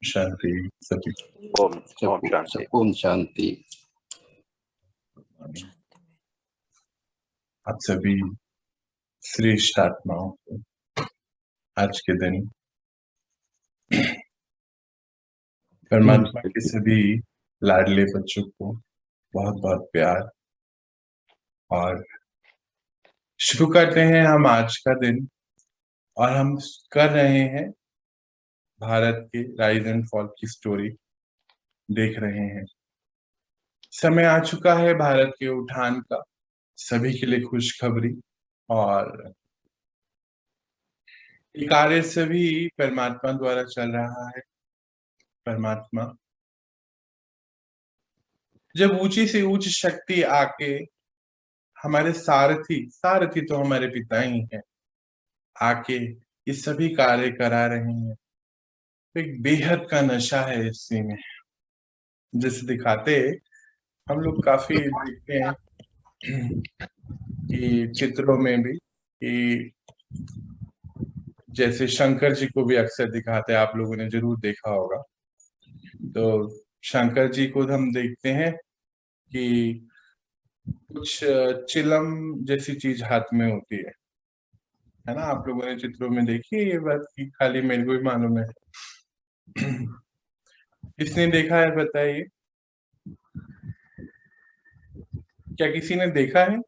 शांति सभी। ओम ओम शांति। ओम शांति। आप सभी श्रेष्ठ आत्माओं को आज के दिन परमात्मा के सभी लाडले बच्चों को बहुत बहुत प्यार। और शुरू करते हैं हम आज का दिन, और हम कर रहे हैं भारत के राइज एंड फॉल की स्टोरी देख रहे हैं। समय आ चुका है भारत के उठान का, सभी के लिए खुशखबरी। और ये कार्य सभी परमात्मा द्वारा चल रहा है। परमात्मा जब ऊंची से ऊंची शक्ति आके हमारे सारथी तो हमारे पिता ही हैं, आके ये सभी कार्य करा रहे हैं, तो एक बेहद का नशा है इसी में। जैसे दिखाते हम लोग काफी देखते हैं कि चित्रों में भी, कि जैसे शंकर जी को भी अक्सर दिखाते हैं, आप लोगों ने जरूर देखा होगा। तो शंकर जी को हम देखते हैं कि कुछ चिलम जैसी चीज हाथ में होती है ना। आप लोगों ने चित्रों में देखी है ये बात, की खाली मेरे को ही मालूम है? किसने देखा है बताइए, क्या किसी ने देखा है?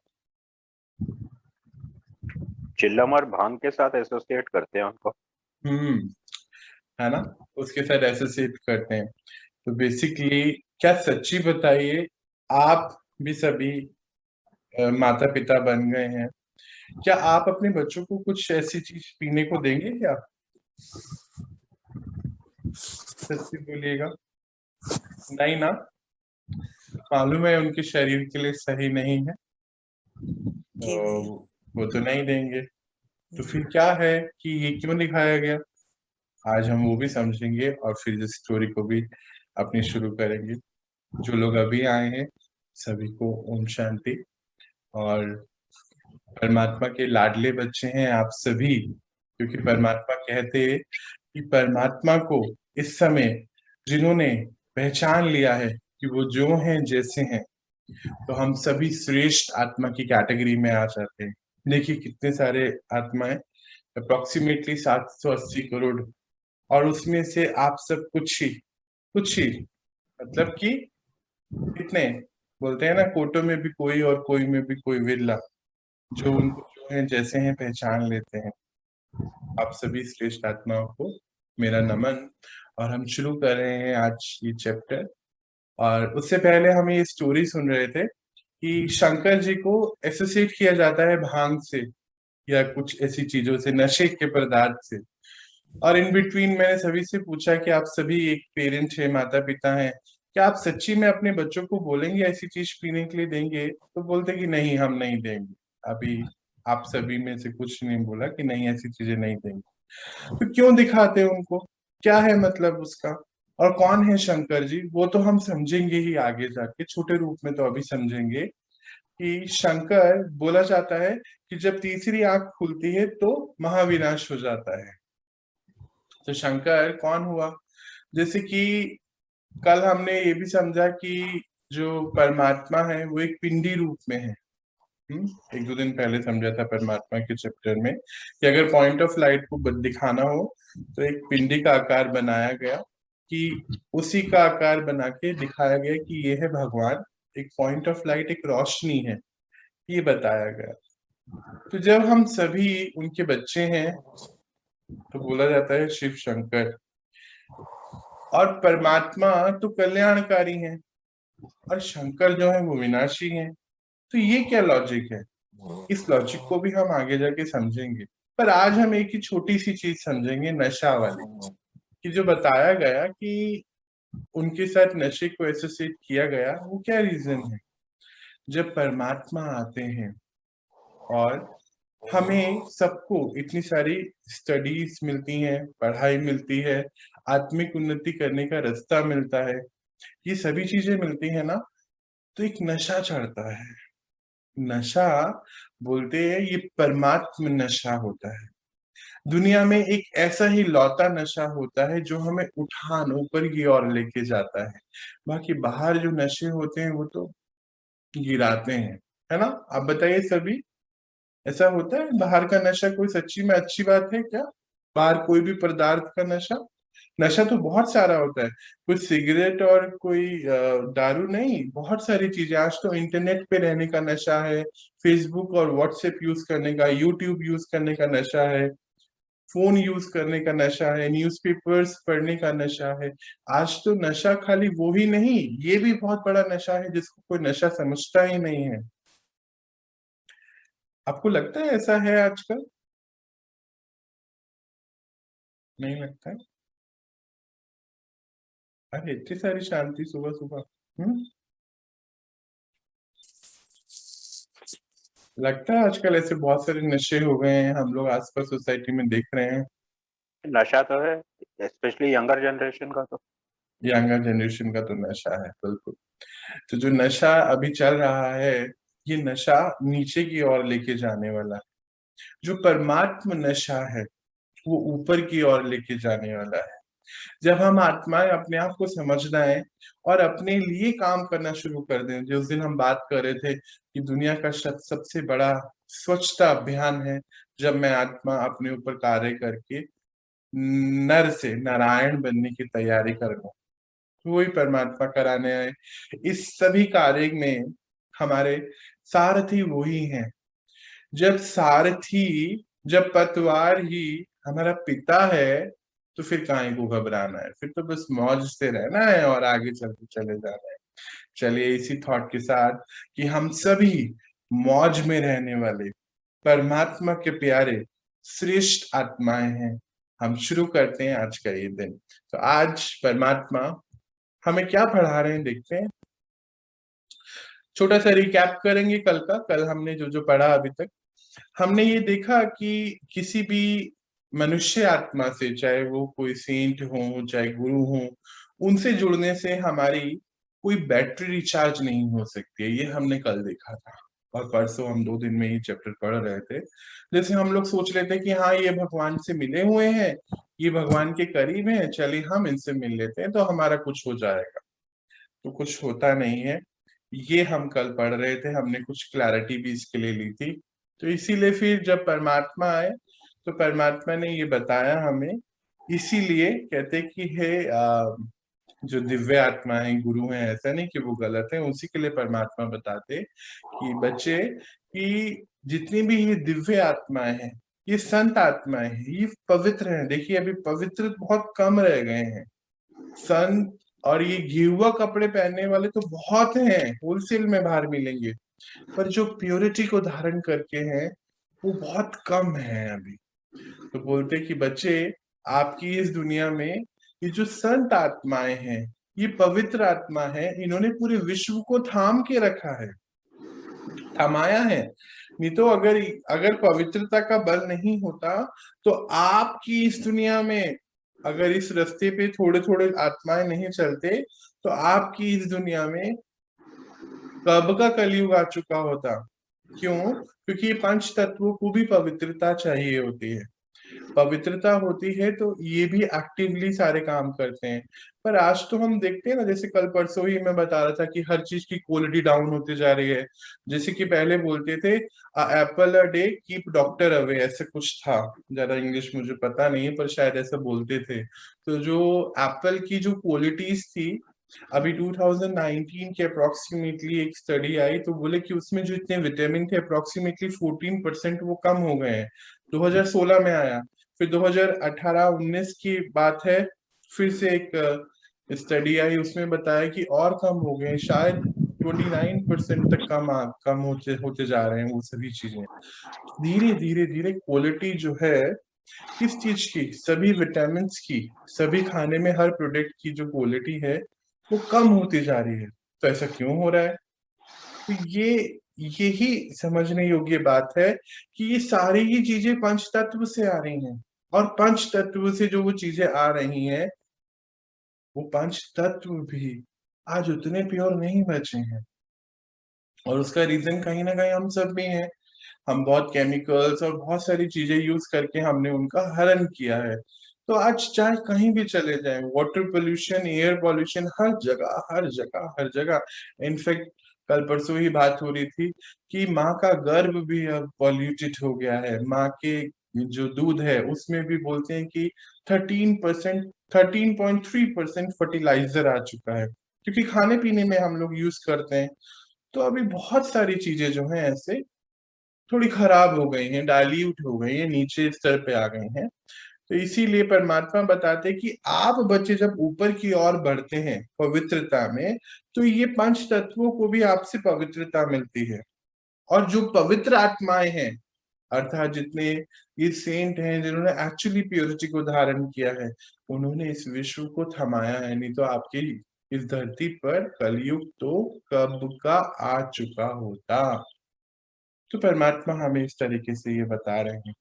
चिल्लम और भांग के साथ एसोसिएट करते हैं उनको। है ना, उसके साथ एसोसिएट करते हैं। तो बेसिकली क्या सच्ची बताइए, आप भी सभी माता पिता बन गए हैं, क्या आप अपने बच्चों को कुछ ऐसी चीज पीने को देंगे क्या? सच्ची बोलिएगा, नहीं ना? मालूम है उनके शरीर के लिए सही नहीं है, तो वो तो नहीं देंगे। तो फिर क्या है कि ये क्यों दिखाया गया, आज हम वो भी समझेंगे और फिर इस स्टोरी को भी अपनी शुरू करेंगे। जो लोग अभी आए हैं सभी को ओम शांति। और परमात्मा के लाडले बच्चे हैं आप सभी, क्योंकि परमात्मा कहते हैं कि परमात्मा को इस समय जिन्होंने पहचान लिया है कि वो जो हैं जैसे हैं, तो हम सभी श्रेष्ठ आत्मा की कैटेगरी में आ जाते हैं। देखिए कितने सारे आत्माएं, अप्रोक्सीमेटली 780 करोड़, और उसमें से आप सब कुछ ही मतलब कि कितने बोलते हैं ना, कोटों में भी कोई और कोई में भी कोई विरला, जो उनको जो है जैसे हैं पहचान लेते हैं। आप सभी श्रेष्ठ आत्माओं को मेरा नमन। और हम शुरू कर रहे हैं आज ये चैप्टर। और उससे पहले हम ये स्टोरी सुन रहे थे कि शंकर जी को एसोसिएट किया जाता है भांग से या कुछ ऐसी चीजों से, नशे के पदार्थ से। और इन बिटवीन मैंने सभी से पूछा कि आप सभी एक पेरेंट है, माता पिता हैं, क्या आप सच्ची में अपने बच्चों को बोलेंगे ऐसी चीज पीने के लिए देंगे? तो बोलते कि नहीं, हम नहीं देंगे। अभी आप सभी में से कुछ नहीं बोला कि नहीं ऐसी चीजें नहीं देंगे। तो क्यों दिखाते हैं उनको, क्या है मतलब उसका? और कौन है शंकर जी, वो तो हम समझेंगे ही आगे जाके, छोटे रूप में तो अभी समझेंगे कि शंकर बोला जाता है कि जब तीसरी आंख खुलती है तो महाविनाश हो जाता है। तो शंकर कौन हुआ? जैसे कि कल हमने ये भी समझा कि जो परमात्मा है वो एक पिंडी रूप में है। एक दो दिन पहले समझा था परमात्मा के चैप्टर में कि अगर पॉइंट ऑफ लाइट को दिखाना हो तो एक पिंडी का आकार बनाया गया, कि उसी का आकार बना के दिखाया गया कि ये है भगवान, एक पॉइंट ऑफ लाइट, एक रोशनी है, ये बताया गया। तो जब हम सभी उनके बच्चे हैं तो बोला जाता है शिव शंकर। और परमात्मा तो कल्याणकारी है और शंकर जो है वो विनाशी है। तो ये क्या लॉजिक है? इस लॉजिक को भी हम आगे जाके समझेंगे। पर आज हम एक ही छोटी सी चीज समझेंगे, नशा वाली, कि जो बताया गया कि उनके साथ नशे को एसोसिएट किया गया, वो क्या रीजन है? जब परमात्मा आते हैं और हमें सबको इतनी सारी स्टडीज मिलती हैं, पढ़ाई मिलती है, आत्मिक उन्नति करने का रास्ता मिलता है, ये सभी चीजें मिलती है ना, तो एक नशा चढ़ता है। नशा बोलते हैं ये परमात्म नशा होता है। दुनिया में एक ऐसा ही लौता नशा होता है जो हमें उठान ऊपर की ओर लेके जाता है। बाकी बाहर जो नशे होते हैं वो तो गिराते हैं, है ना? आप बताइए सभी, ऐसा होता है बाहर का नशा कोई सच्ची में अच्छी बात है क्या? बाहर कोई भी पदार्थ का नशा, नशा तो बहुत सारा होता है। कोई सिगरेट और कोई दारू नहीं, बहुत सारी चीजें। आज तो इंटरनेट पे रहने का नशा है, फेसबुक और व्हाट्सएप यूज करने का, यूट्यूब यूज करने का नशा है, फोन यूज करने का नशा है, न्यूज़पेपर्स पढ़ने का नशा है। आज तो नशा खाली वो ही नहीं, ये भी बहुत बड़ा नशा है जिसको कोई नशा समझता ही नहीं है। आपको लगता है ऐसा है आजकल? नहीं लगता है? अरे इतनी सारी शांति सुबह सुबह। लगता है आजकल ऐसे बहुत सारे नशे हो गए हैं, हम लोग आसपास सोसाइटी में देख रहे हैं। नशा तो है, स्पेशली यंगर जनरेशन का तो। यंगर जनरेशन का तो नशा है, बिल्कुल। तो जो नशा अभी चल रहा है, ये नशा नीचे की ओर लेके जाने वाला है। जो परमात्म नशा है वो ऊपर की ओर लेके जाने वाला है। जब हम आत्माएं अपने आप को समझना है और अपने लिए काम करना शुरू कर दें, जिस दिन हम बात कर रहे थे कि दुनिया का सबसे बड़ा स्वच्छता अभियान है, जब मैं आत्मा अपने ऊपर कार्य करके नर से नारायण बनने की तैयारी कर लूं, तो वही परमात्मा कराने आए। इस सभी कार्य में हमारे सारथी वही हैं। जब सारथी, जब पतवार ही हमारा पिता है, तो फिर काहे को घबराना है? फिर तो बस मौज से रहना है और आगे चलते चले जाना है। चलिए इसी थॉट के साथ कि हम सभी मौज में रहने वाले परमात्मा के प्यारे श्रेष्ठ आत्माएं हैं, हम शुरू करते हैं आज का ये दिन। तो आज परमात्मा हमें क्या पढ़ा रहे हैं देखते हैं। छोटा सा रिकैप करेंगे कल का। कल हमने जो जो पढ़ा अभी तक, हमने ये देखा कि किसी भी मनुष्य आत्मा से, चाहे वो कोई सेंट हो चाहे गुरु हो, उनसे जुड़ने से हमारी कोई बैटरी रिचार्ज नहीं हो सकती है। ये हमने कल देखा था। और परसों हम 2 दिन में ही चैप्टर पढ़ रहे थे। जैसे हम लोग सोच लेते कि हाँ ये भगवान से मिले हुए हैं, ये भगवान के करीब हैं, चलिए हम इनसे मिल लेते हैं तो हमारा कुछ हो जाएगा। तो कुछ होता नहीं है। ये हम कल पढ़ रहे थे, हमने कुछ क्लैरिटी भी इसके लिए ली थी। तो इसीलिए फिर जब परमात्मा आए तो परमात्मा ने ये बताया हमें। इसीलिए कहते कि हे जो दिव्य आत्मा है, गुरु हैं, ऐसा नहीं कि वो गलत है, उसी के लिए परमात्मा बताते कि बच्चे, कि जितनी भी ये दिव्य आत्माएं हैं, ये संत आत्माएं हैं, ये पवित्र हैं। देखिए अभी पवित्र बहुत कम रह गए हैं संत। और ये घी हुआ कपड़े पहनने वाले तो बहुत हैं, होलसेल में बाहर मिलेंगे, पर जो प्योरिटी को धारण करके हैं वो बहुत कम है अभी। तो बोलते कि बच्चे, आपकी इस दुनिया में ये जो संत आत्माएं हैं, ये पवित्र आत्मा है, इन्होंने पूरे विश्व को थाम के रखा है, थमाया है। नहीं तो अगर अगर पवित्रता का बल नहीं होता तो आपकी इस दुनिया में, अगर इस रास्ते पे थोड़े थोड़े आत्माएं नहीं चलते, तो आपकी इस दुनिया में कब का कलयुग आ चुका होता। क्यों? क्योंकि ये पंच तत्वों को भी पवित्रता चाहिए होती है। पवित्रता होती है तो ये भी एक्टिवली सारे काम करते हैं। पर आज तो हम देखते हैं ना, जैसे कल परसों ही मैं बता रहा था कि हर चीज की क्वालिटी डाउन होती जा रही है। जैसे कि पहले बोलते थे Apple a day keep doctor away, ऐसे कुछ था। ज्यादा इंग्लिश मुझे पता नहीं है पर शायद ऐसा बोलते थे। तो जो एप्पल की जो क्वालिटीज थी, अभी 2019 के अप्रोक्सीमेटली एक स्टडी आई तो बोले कि उसमें जो इतने विटामिन थे अप्रोक्सीमेटली 14% वो कम हो गए हैं। 2016 में आया। फिर 2018-19 की बात है, फिर से एक स्टडी आई, उसमें बताया कि और कम हो गए, शायद 29% तक कम होते होते जा रहे हैं वो सभी चीजें। धीरे धीरे धीरे क्वालिटी जो है किस चीज की, सभी विटामिन की, सभी खाने में हर प्रोडक्ट की जो क्वालिटी है वो कम होती जा रही है। तो ऐसा क्यों हो रहा है? तो यही समझने योग्य बात है कि ये सारी ही चीजें पंच तत्व से आ रही हैं। और पंच तत्व से जो वो चीजें आ रही हैं, वो पंच तत्व भी आज उतने प्योर नहीं बचे हैं। और उसका रीजन कहीं ना कहीं हम सब भी हैं। हम बहुत केमिकल्स और बहुत सारी चीजें यूज करके हमने उनका हरण किया है। तो आज चाहे कहीं भी चले जाएं, वाटर पोल्यूशन, एयर पोल्यूशन, हर जगह हर जगह हर जगह। इनफैक्ट कल परसों ही बात हो रही थी कि माँ का गर्भ भी अब पॉल्यूटेड हो गया है। माँ के जो दूध है उसमें भी बोलते हैं कि 13%, 13.3% फर्टिलाइजर आ चुका है, क्योंकि खाने पीने में हम लोग यूज करते हैं। तो अभी बहुत सारी चीजें जो हैं ऐसे थोड़ी खराब हो गई हैं, डाइल्यूट हो गई हैं, नीचे स्तर पे आ गई हैं। तो इसीलिए परमात्मा बताते हैं कि आप बच्चे जब ऊपर की ओर बढ़ते हैं पवित्रता में, तो ये पंच तत्वों को भी आपसे पवित्रता मिलती है। और जो पवित्र आत्माएं हैं, अर्थात जितने ये सेंट हैं जिन्होंने एक्चुअली प्योरिटी को धारण किया है, उन्होंने इस विश्व को थमाया है। नहीं तो आपकी इस धरती पर कलयुग तो कब का आ चुका होता। तो परमात्मा हमें इस तरीके से ये बता रहे हैं।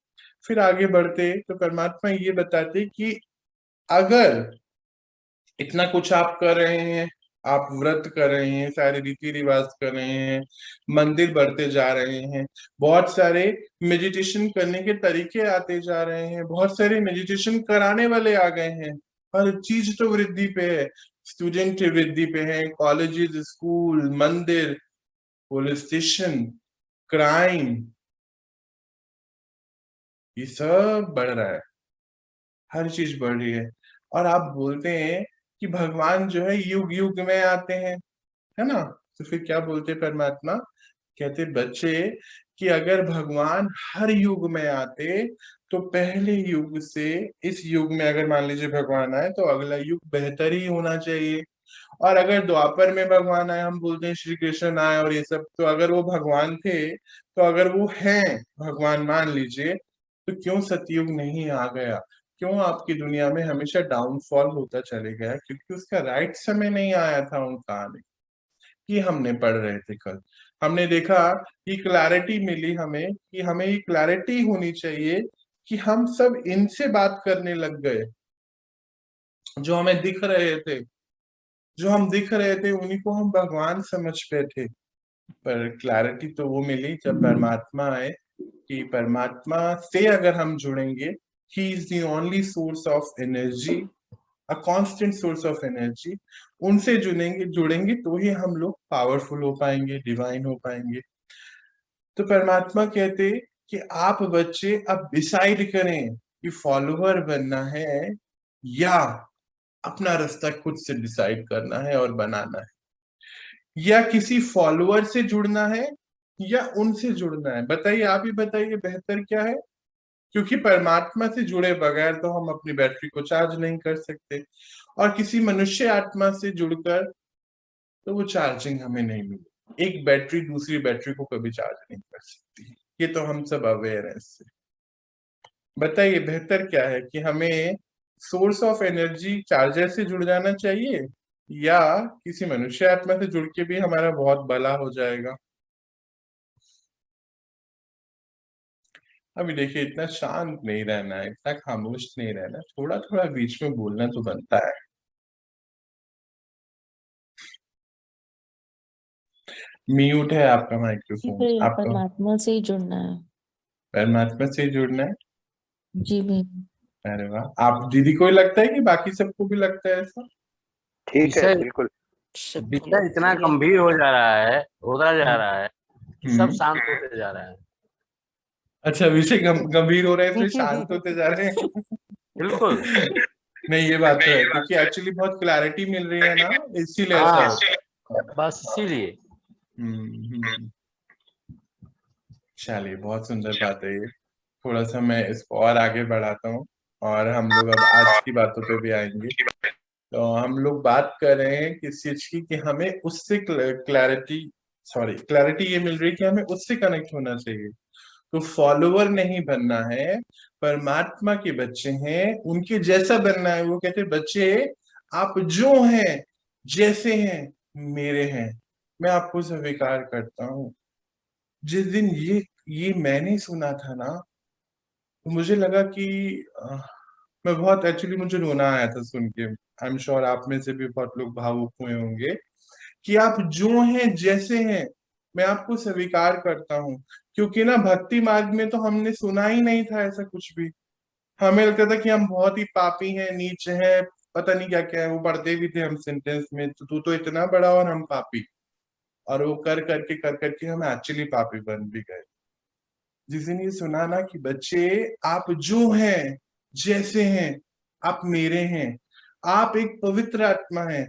फिर आगे बढ़ते तो परमात्मा ये बताते कि अगर इतना कुछ आप कर रहे हैं, आप व्रत कर रहे हैं, सारे रीति रिवाज कर रहे हैं, मंदिर बढ़ते जा रहे हैं, बहुत सारे मेडिटेशन करने के तरीके आते जा रहे हैं, बहुत सारे मेडिटेशन कराने वाले आ गए हैं, हर चीज तो वृद्धि पे है। स्टूडेंट वृद्धि पे है, कॉलेजेस, स्कूल, मंदिर, पुलिस स्टेशन, क्राइम, ये सब बढ़ रहा है, हर चीज बढ़ रही है। और आप बोलते हैं कि भगवान जो है युग युग में आते हैं, है ना? तो फिर क्या बोलते परमात्मा? कहते बच्चे कि अगर भगवान हर युग में आते तो पहले युग से इस युग में अगर मान लीजिए भगवान आए तो अगला युग बेहतर ही होना चाहिए। और अगर द्वापर में भगवान आए, हम बोलते हैं श्री कृष्ण आए और ये सब, तो अगर वो भगवान थे, तो अगर वो हैं भगवान मान लीजिए, तो क्यों सतयुग नहीं आ गया? क्यों आपकी दुनिया में हमेशा डाउनफॉल होता चले गया? क्योंकि उसका राइट समय नहीं आया था उनका आने। कि हमने पढ़ रहे थे कल, हमने देखा कि क्लैरिटी मिली हमें कि हमें ये क्लैरिटी होनी चाहिए कि हम सब इनसे बात करने लग गए जो हमें दिख रहे थे, जो हम दिख रहे थे उन्हीं को हम भगवान समझ पे थे। पर क्लैरिटी तो वो मिली जब परमात्मा आए, कि परमात्मा से अगर हम जुड़ेंगे, he is the only source of energy, a constant source of energy. उनसे जुड़ेंगे जुड़ेंगे तो ही हम लोग पावरफुल हो पाएंगे, डिवाइन हो पाएंगे। तो परमात्मा कहते कि आप बच्चे अब डिसाइड करें कि फॉलोअर बनना है या अपना रास्ता खुद से डिसाइड करना है और बनाना है, या किसी फॉलोअर से जुड़ना है या उनसे जुड़ना है। बताइए, आप ही बताइए बेहतर क्या है? क्योंकि परमात्मा से जुड़े बगैर तो हम अपनी बैटरी को चार्ज नहीं कर सकते, और किसी मनुष्य आत्मा से जुड़कर तो वो चार्जिंग हमें नहीं मिली। एक बैटरी दूसरी बैटरी को कभी चार्ज नहीं कर सकती, ये तो हम सब अवेयर हैं इससे। बताइए बेहतर क्या है कि हमें सोर्स ऑफ एनर्जी चार्जर से जुड़ जाना चाहिए, या किसी मनुष्य आत्मा से जुड़ के भी हमारा बहुत भला हो जाएगा? अभी देखिए, इतना शांत नहीं रहना है, इतना खामोश नहीं रहना, थोड़ा थोड़ा बीच में बोलना तो बनता है। म्यूट है आपका जी माइक्रोफोन, भैया, आपका। परमात्मा से ही जुड़ना है। परमात्मा से ही जुड़ना है। जी भैया। अरे वाह, आप दीदी को ही लगता है कि बाकी सबको भी लगता है ऐसा? ठीक है, विषय बिल्कुल। सबको विषय इतना लगता है। गंभीर हो जा रहा है, होता जा रहा है कि सब हम्म। शांत होते जा रहे हैं। अच्छा, विषय गंभीर हो रहे हैं इसलिए शांत होते जा रहे हैं। बिल्कुल। नहीं, ये बात तो है, क्योंकि एक्चुअली बहुत क्लैरिटी मिल रही है ना, इसीलिए ऐसा हाँ, होता है। बस इसीलिए। हम्म। चलिए, बहुत सुंदर बात है ये। थोड़ा सा मैं इसको और आगे बढ़ाता हूँ, और हम लोग अब आज की बातों पे भी आएंगे। तो हम लोग बात कर रहे हैं किस चीज की, कि हमें उससे क्लैरिटी ये मिल रही है कि हमें उससे कनेक्ट होना चाहिए। तो फॉलोवर नहीं बनना है, परमात्मा के बच्चे हैं, उनके जैसा बनना है। वो कहते बच्चे, आप जो हैं, जैसे हैं, मेरे हैं, मैं आपको स्वीकार करता हूँ। जिस दिन ये मैंने सुना था ना, तो मुझे लगा कि मैं बहुत, एक्चुअली मुझे रोना आया था सुन के। आई एम श्योर आप में से भी बहुत लोग भावुक हुए होंगे कि आप जो हैं, जैसे हैं, मैं आपको स्वीकार करता हूँ, क्योंकि ना भक्ति मार्ग में तो हमने सुना ही नहीं था ऐसा कुछ भी। हमें लगता था कि हम बहुत ही पापी हैं, नीच हैं, पता नहीं क्या क्या है। वो पढ़ते भी थे हम सेंटेंस में, तो तू तो इतना बड़ा और हम पापी। और वो कर करके हम एक्चुअली पापी बन भी गए। जिस दिन ये सुना ना कि बच्चे आप जो हैं, जैसे हैं, आप मेरे हैं, आप एक पवित्र आत्मा है,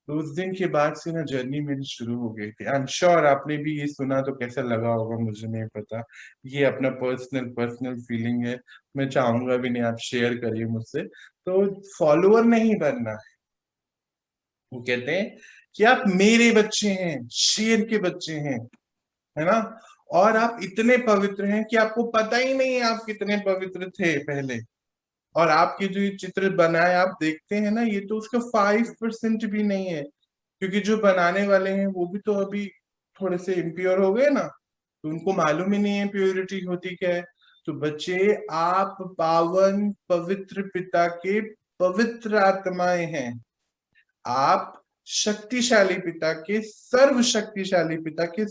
तो उस दिन के बाद से ना जर्नी मेरी शुरू हो गई थी। आई एम श्योर आपने भी ये सुना तो कैसा लगा होगा मुझे नहीं पता। ये अपना पर्सनल फीलिंग है, मैं चाहूंगा भी नहीं आप शेयर करिए मुझसे। तो फॉलोअर नहीं बनना है। वो कहते हैं कि आप मेरे बच्चे हैं, शेर के बच्चे हैं, है ना। और आप इतने पवित्र हैं कि आपको पता ही नहीं है आप कितने पवित्र थे पहले। और आपके जो ये चित्र बनाए आप देखते हैं ना, ये तो उसका 5% भी नहीं है, क्योंकि जो बनाने वाले हैं वो भी तो अभी थोड़े से इम्प्योर हो गए ना, तो उनको मालूम ही नहीं है प्योरिटी होती क्या है। तो बच्चे, आप पावन पवित्र पिता के पवित्र आत्माएं हैं। आप शक्तिशाली पिता के, सर्वशक्तिशाली पिता के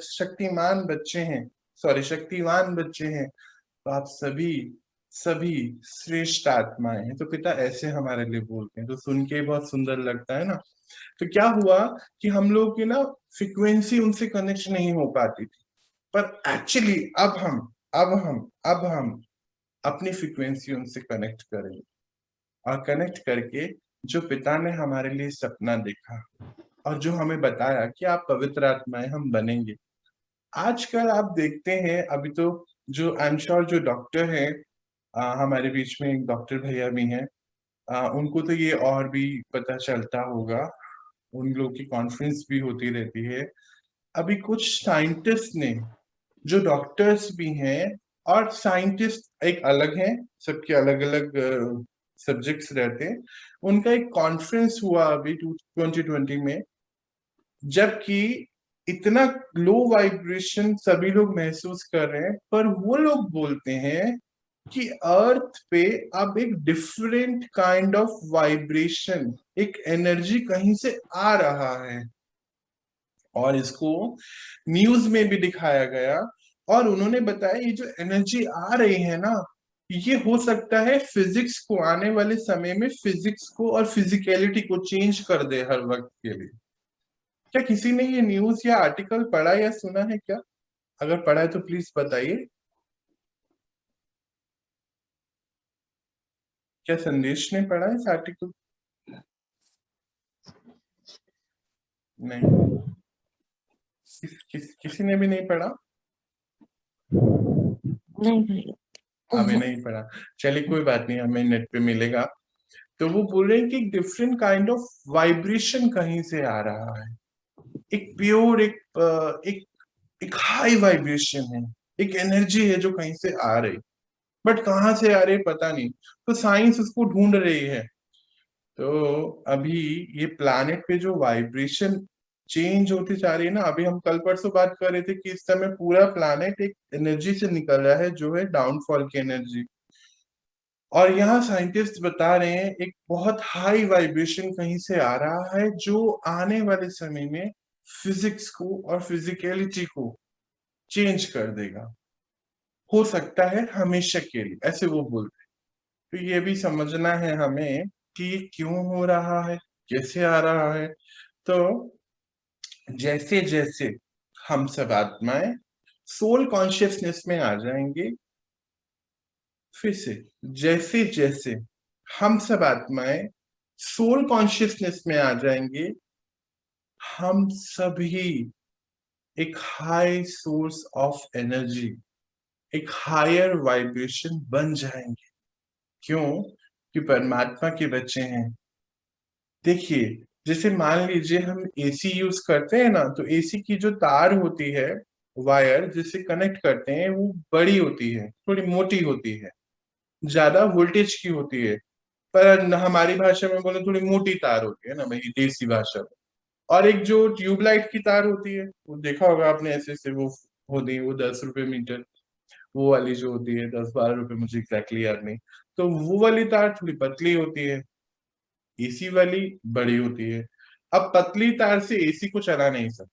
शक्तिमान बच्चे हैं, सॉरी शक्तिवान बच्चे हैं। तो आप सभी सभी श्रेष्ठ आत्माएं हैं। तो पिता ऐसे हमारे लिए बोलते हैं, तो सुन के बहुत सुंदर लगता है ना। तो क्या हुआ कि हम लोग की ना फ्रिक्वेंसी उनसे कनेक्ट नहीं हो पाती थी, पर एक्चुअली अब हम अपनी फ्रिक्वेंसी उनसे कनेक्ट करेंगे। और कनेक्ट करके जो पिता ने हमारे लिए सपना देखा और जो हमें बताया कि आप पवित्र आत्माएं हम बनेंगे। आजकल आप देखते हैं, अभी तो जो आई एम श्योर जो डॉक्टर हैं, हमारे बीच में एक डॉक्टर भैया भी हैं, उनको तो ये और भी पता चलता होगा, उन लोग की कॉन्फ्रेंस भी होती रहती है। अभी कुछ साइंटिस्ट ने, जो डॉक्टर्स भी हैं, और साइंटिस्ट एक अलग हैं, सबके अलग अलग सब्जेक्ट्स रहते हैं, उनका एक कॉन्फ्रेंस हुआ अभी 2020 में, जबकि इतना लो वाइब्रेशन सभी लोग महसूस कर रहे हैं, पर वो लोग बोलते हैं कि अर्थ पे अब एक डिफरेंट काइंड ऑफ वाइब्रेशन, एक एनर्जी कहीं से आ रहा है, और इसको न्यूज में भी दिखाया गया। और उन्होंने बताया ये जो एनर्जी आ रही है ना, ये हो सकता है फिजिक्स को, आने वाले समय में फिजिक्स को और फिजिकलिटी को चेंज कर दे हर वक्त के लिए। क्या किसी ने ये न्यूज या आर्टिकल पढ़ा या सुना है क्या? अगर पढ़ा है तो प्लीज बताइए। क्या संदेश ने पढ़ा है इस आर्टिकल? नहीं, किसी ने भी नहीं पढ़ा? नहीं भैया। हमें नहीं पढ़ा, चलिए कोई बात नहीं, हमें नेट पे मिलेगा। तो वो बोल रहे हैं कि डिफरेंट काइंड ऑफ वाइब्रेशन कहीं से आ रहा है, एक प्योर, एक एक हाई वाइब्रेशन है, एक एनर्जी है जो कहीं से आ रही, बट कहाँ से आ रही पता नहीं। तो साइंस उसको ढूंढ रही है। तो अभी ये प्लैनेट पे जो वाइब्रेशन चेंज होती जा रही है ना, अभी हम कल परसों बात कर रहे थे कि इस समय पूरा प्लैनेट एक एनर्जी से निकल रहा है जो है डाउनफॉल की एनर्जी। और यहाँ साइंटिस्ट बता रहे हैं एक बहुत हाई वाइब्रेशन कहीं से आ रहा है, जो आने वाले समय में फिजिक्स को और फिजिकलिटी को चेंज कर देगा, हो सकता है हमेशा के लिए, ऐसे वो बोलते हैं। तो ये भी समझना है हमें कि ये क्यों हो रहा है, कैसे आ रहा है। तो जैसे जैसे हम सब आत्माएं सोल कॉन्शियसनेस में आ जाएंगे, फिर से जैसे जैसे हम सब आत्माएं सोल कॉन्शियसनेस में आ जाएंगे, हम सभी एक हाई सोर्स ऑफ एनर्जी, एक हायर वाइब्रेशन बन जाएंगे। क्यों? कि परमात्मा के बच्चे हैं। देखिए, जैसे मान लीजिए हम एसी यूज करते हैं ना, तो एसी की जो तार होती है, वायर जिसे कनेक्ट करते हैं, वो बड़ी होती है, थोड़ी मोटी होती है, ज्यादा वोल्टेज की होती है। पर हमारी भाषा में बोले थोड़ी मोटी तार होती है ना भाई, देसी भाषा में। और एक जो ट्यूबलाइट की तार होती है, वो देखा होगा आपने, ऐसे ऐसे वो होती है, वो 10 रुपए मीटर, वो वाली जो होती है, 10-12 रुपए, मुझे एग्जैक्टली याद नहीं। तो वो वाली तार थोड़ी पतली होती है, एसी वाली बड़ी होती है। अब पतली तार से एसी को चला नहीं सकते,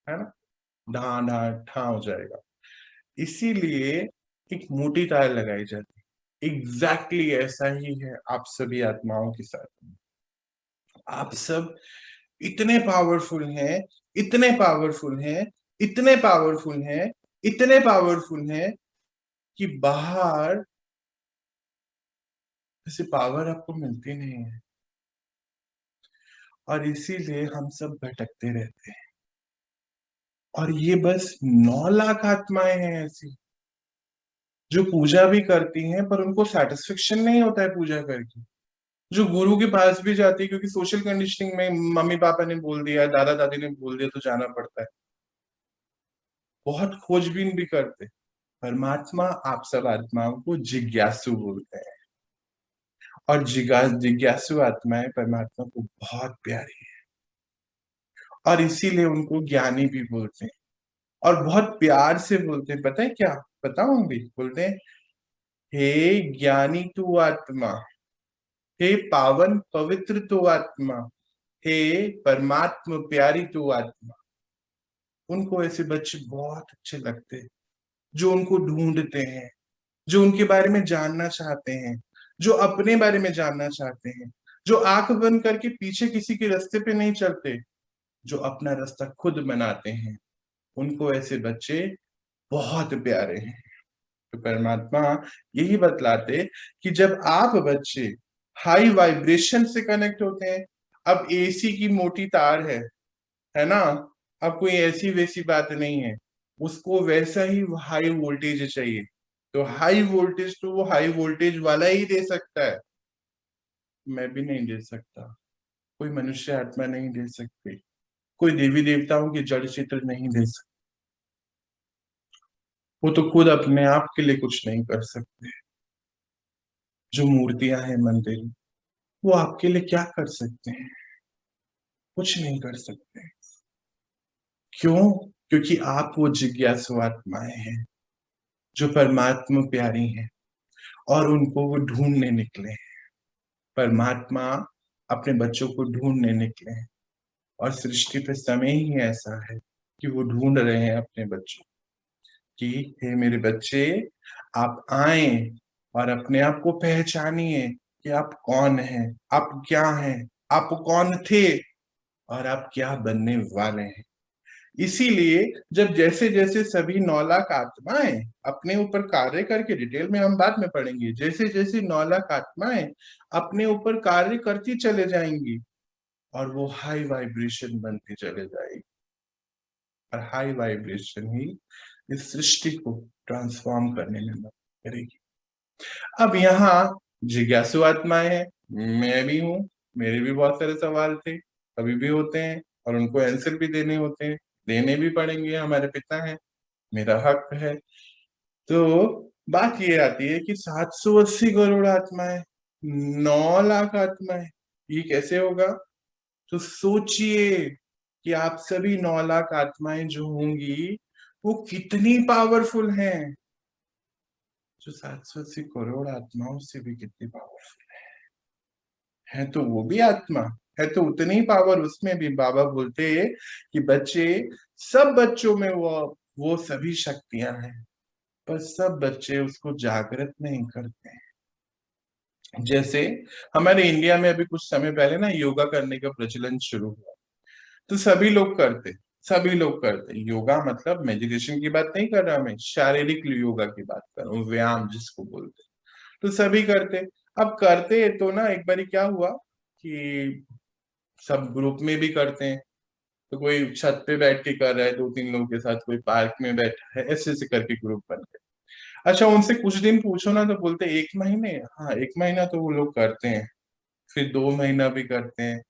है ना, ढा ढा ठा हो जाएगा। इसीलिए एक मोटी तार लगाई जाती है। एग्जैक्टली ऐसा ही है आप सभी आत्माओं के साथ। आप सब इतने पावरफुल हैं, इतने पावरफुल हैं, इतने पावरफुल हैं, इतने पावरफुल हैं कि बाहर ऐसी पावर आपको मिलती नहीं है। और इसीलिए हम सब भटकते रहते हैं। और ये बस 9 लाख आत्माएं हैं ऐसी जो पूजा भी करती हैं, पर उनको सेटिस्फेक्शन नहीं होता है पूजा करके। जो गुरु के पास भी जाती है, क्योंकि सोशल कंडीशनिंग में मम्मी पापा ने बोल दिया, दादा दादी ने बोल दिया, तो जाना पड़ता है। बहुत खोजबीन भी करते। परमात्मा आप सब आत्माओं को जिज्ञासु बोलते हैं, और जिज्ञासु आत्माएं परमात्मा को बहुत प्यारी है, और इसीलिए उनको ज्ञानी भी बोलते हैं। और बहुत प्यार से बोलते हैं, पता है क्या? बताऊंगी, बोलते हैं हे ज्ञानी तू आत्मा, हे पावन पवित्र तू आत्मा, हे परमात्मा प्यारी तू आत्मा। उनको ऐसे बच्चे बहुत अच्छे लगते हैं, जो उनको ढूंढते हैं, जो उनके बारे में जानना चाहते हैं, जो अपने बारे में जानना चाहते हैं, जो आंख बंद करके पीछे किसी के रास्ते पे नहीं चलते, जो अपना रास्ता खुद बनाते हैं। उनको ऐसे बच्चे बहुत प्यारे हैं। तो परमात्मा यही बतलाते कि जब आप बच्चे हाई वाइब्रेशन से कनेक्ट होते हैं, अब एसी की मोटी तार है ना, अब कोई ऐसी वैसी बात नहीं है, उसको वैसा ही हाई वोल्टेज चाहिए। तो हाई वोल्टेज तो वो हाई वोल्टेज वाला ही दे सकता है, मैं भी नहीं दे सकता, कोई मनुष्य आत्मा नहीं दे सकती, कोई देवी देवताओं की जड़ चित्र नहीं दे सकते। वो तो खुद अपने आप के लिए कुछ नहीं कर सकते। जो मूर्तियां हैं मंदिर, वो आपके लिए क्या कर सकते हैं? कुछ नहीं कर सकते। क्यों? क्योंकि आप वो जिज्ञासु आत्माएं हैं जो परमात्मा प्यारी हैं, और उनको वो ढूंढने निकले हैं। परमात्मा अपने बच्चों को ढूंढने निकले हैं, और सृष्टि पे समय ही ऐसा है कि वो ढूंढ रहे हैं अपने बच्चों कि हे मेरे बच्चे, आप आए और अपने आप को पहचानिए कि आप कौन हैं, आप क्या हैं, आप कौन थे, और आप क्या बनने वाले हैं। इसीलिए जब जैसे जैसे सभी 9 लाख आत्माएं अपने ऊपर कार्य करके, डिटेल में हम बाद में पढ़ेंगे, जैसे जैसे 9 लाख आत्माएं अपने ऊपर कार्य करती चले जाएंगी, और वो हाई वाइब्रेशन बनती चले जाएगी, और हाई वाइब्रेशन ही इस सृष्टि को ट्रांसफॉर्म करने में मदद करेगी। अब यहाँ जिज्ञासु आत्माएं हैं, मैं भी हूँ, मेरे भी बहुत सारे सवाल थे, अभी भी होते हैं, और उनको आंसर भी देने होते हैं, देने भी पड़ेंगे, हमारे पिता हैं, मेरा हक है। तो बात ये आती है कि 780 करोड़ आत्माएं, 9 लाख आत्माएं, ये कैसे होगा? तो सोचिए कि आप सभी 9 लाख आत्माएं जो होंगी वो कितनी पावरफुल हैं। जो 780 करोड़ आत्माओं से भी कितनी पावरफुल है तो वो भी आत्मा है, तो उतनी पावर उसमें भी। बाबा बोलते कि बच्चे, सब बच्चों में वो सभी शक्तियां हैं, पर सब बच्चे उसको जागृत नहीं करते हैं। जैसे हमारे इंडिया में अभी कुछ समय पहले ना योगा करने का प्रचलन शुरू हुआ, तो सभी लोग करते, सभी लोग करते। योगा मतलब मेडिटेशन की बात नहीं कर रहा मैं, शारीरिक योगा की बात कर रहा हूँ, व्यायाम जिसको बोलते, तो सभी करते। अब करते तो ना एक बारी क्या हुआ कि सब ग्रुप में भी करते हैं, तो कोई छत पे बैठ के कर रहा है 2-3 लोगों के साथ, कोई पार्क में बैठा है, ऐसे ऐसे करके ग्रुप बन गए। अच्छा, उनसे कुछ दिन पूछो ना तो बोलते 1 महीने, हाँ 1 महीना तो वो लोग करते हैं, फिर 2 महीना भी करते हैं।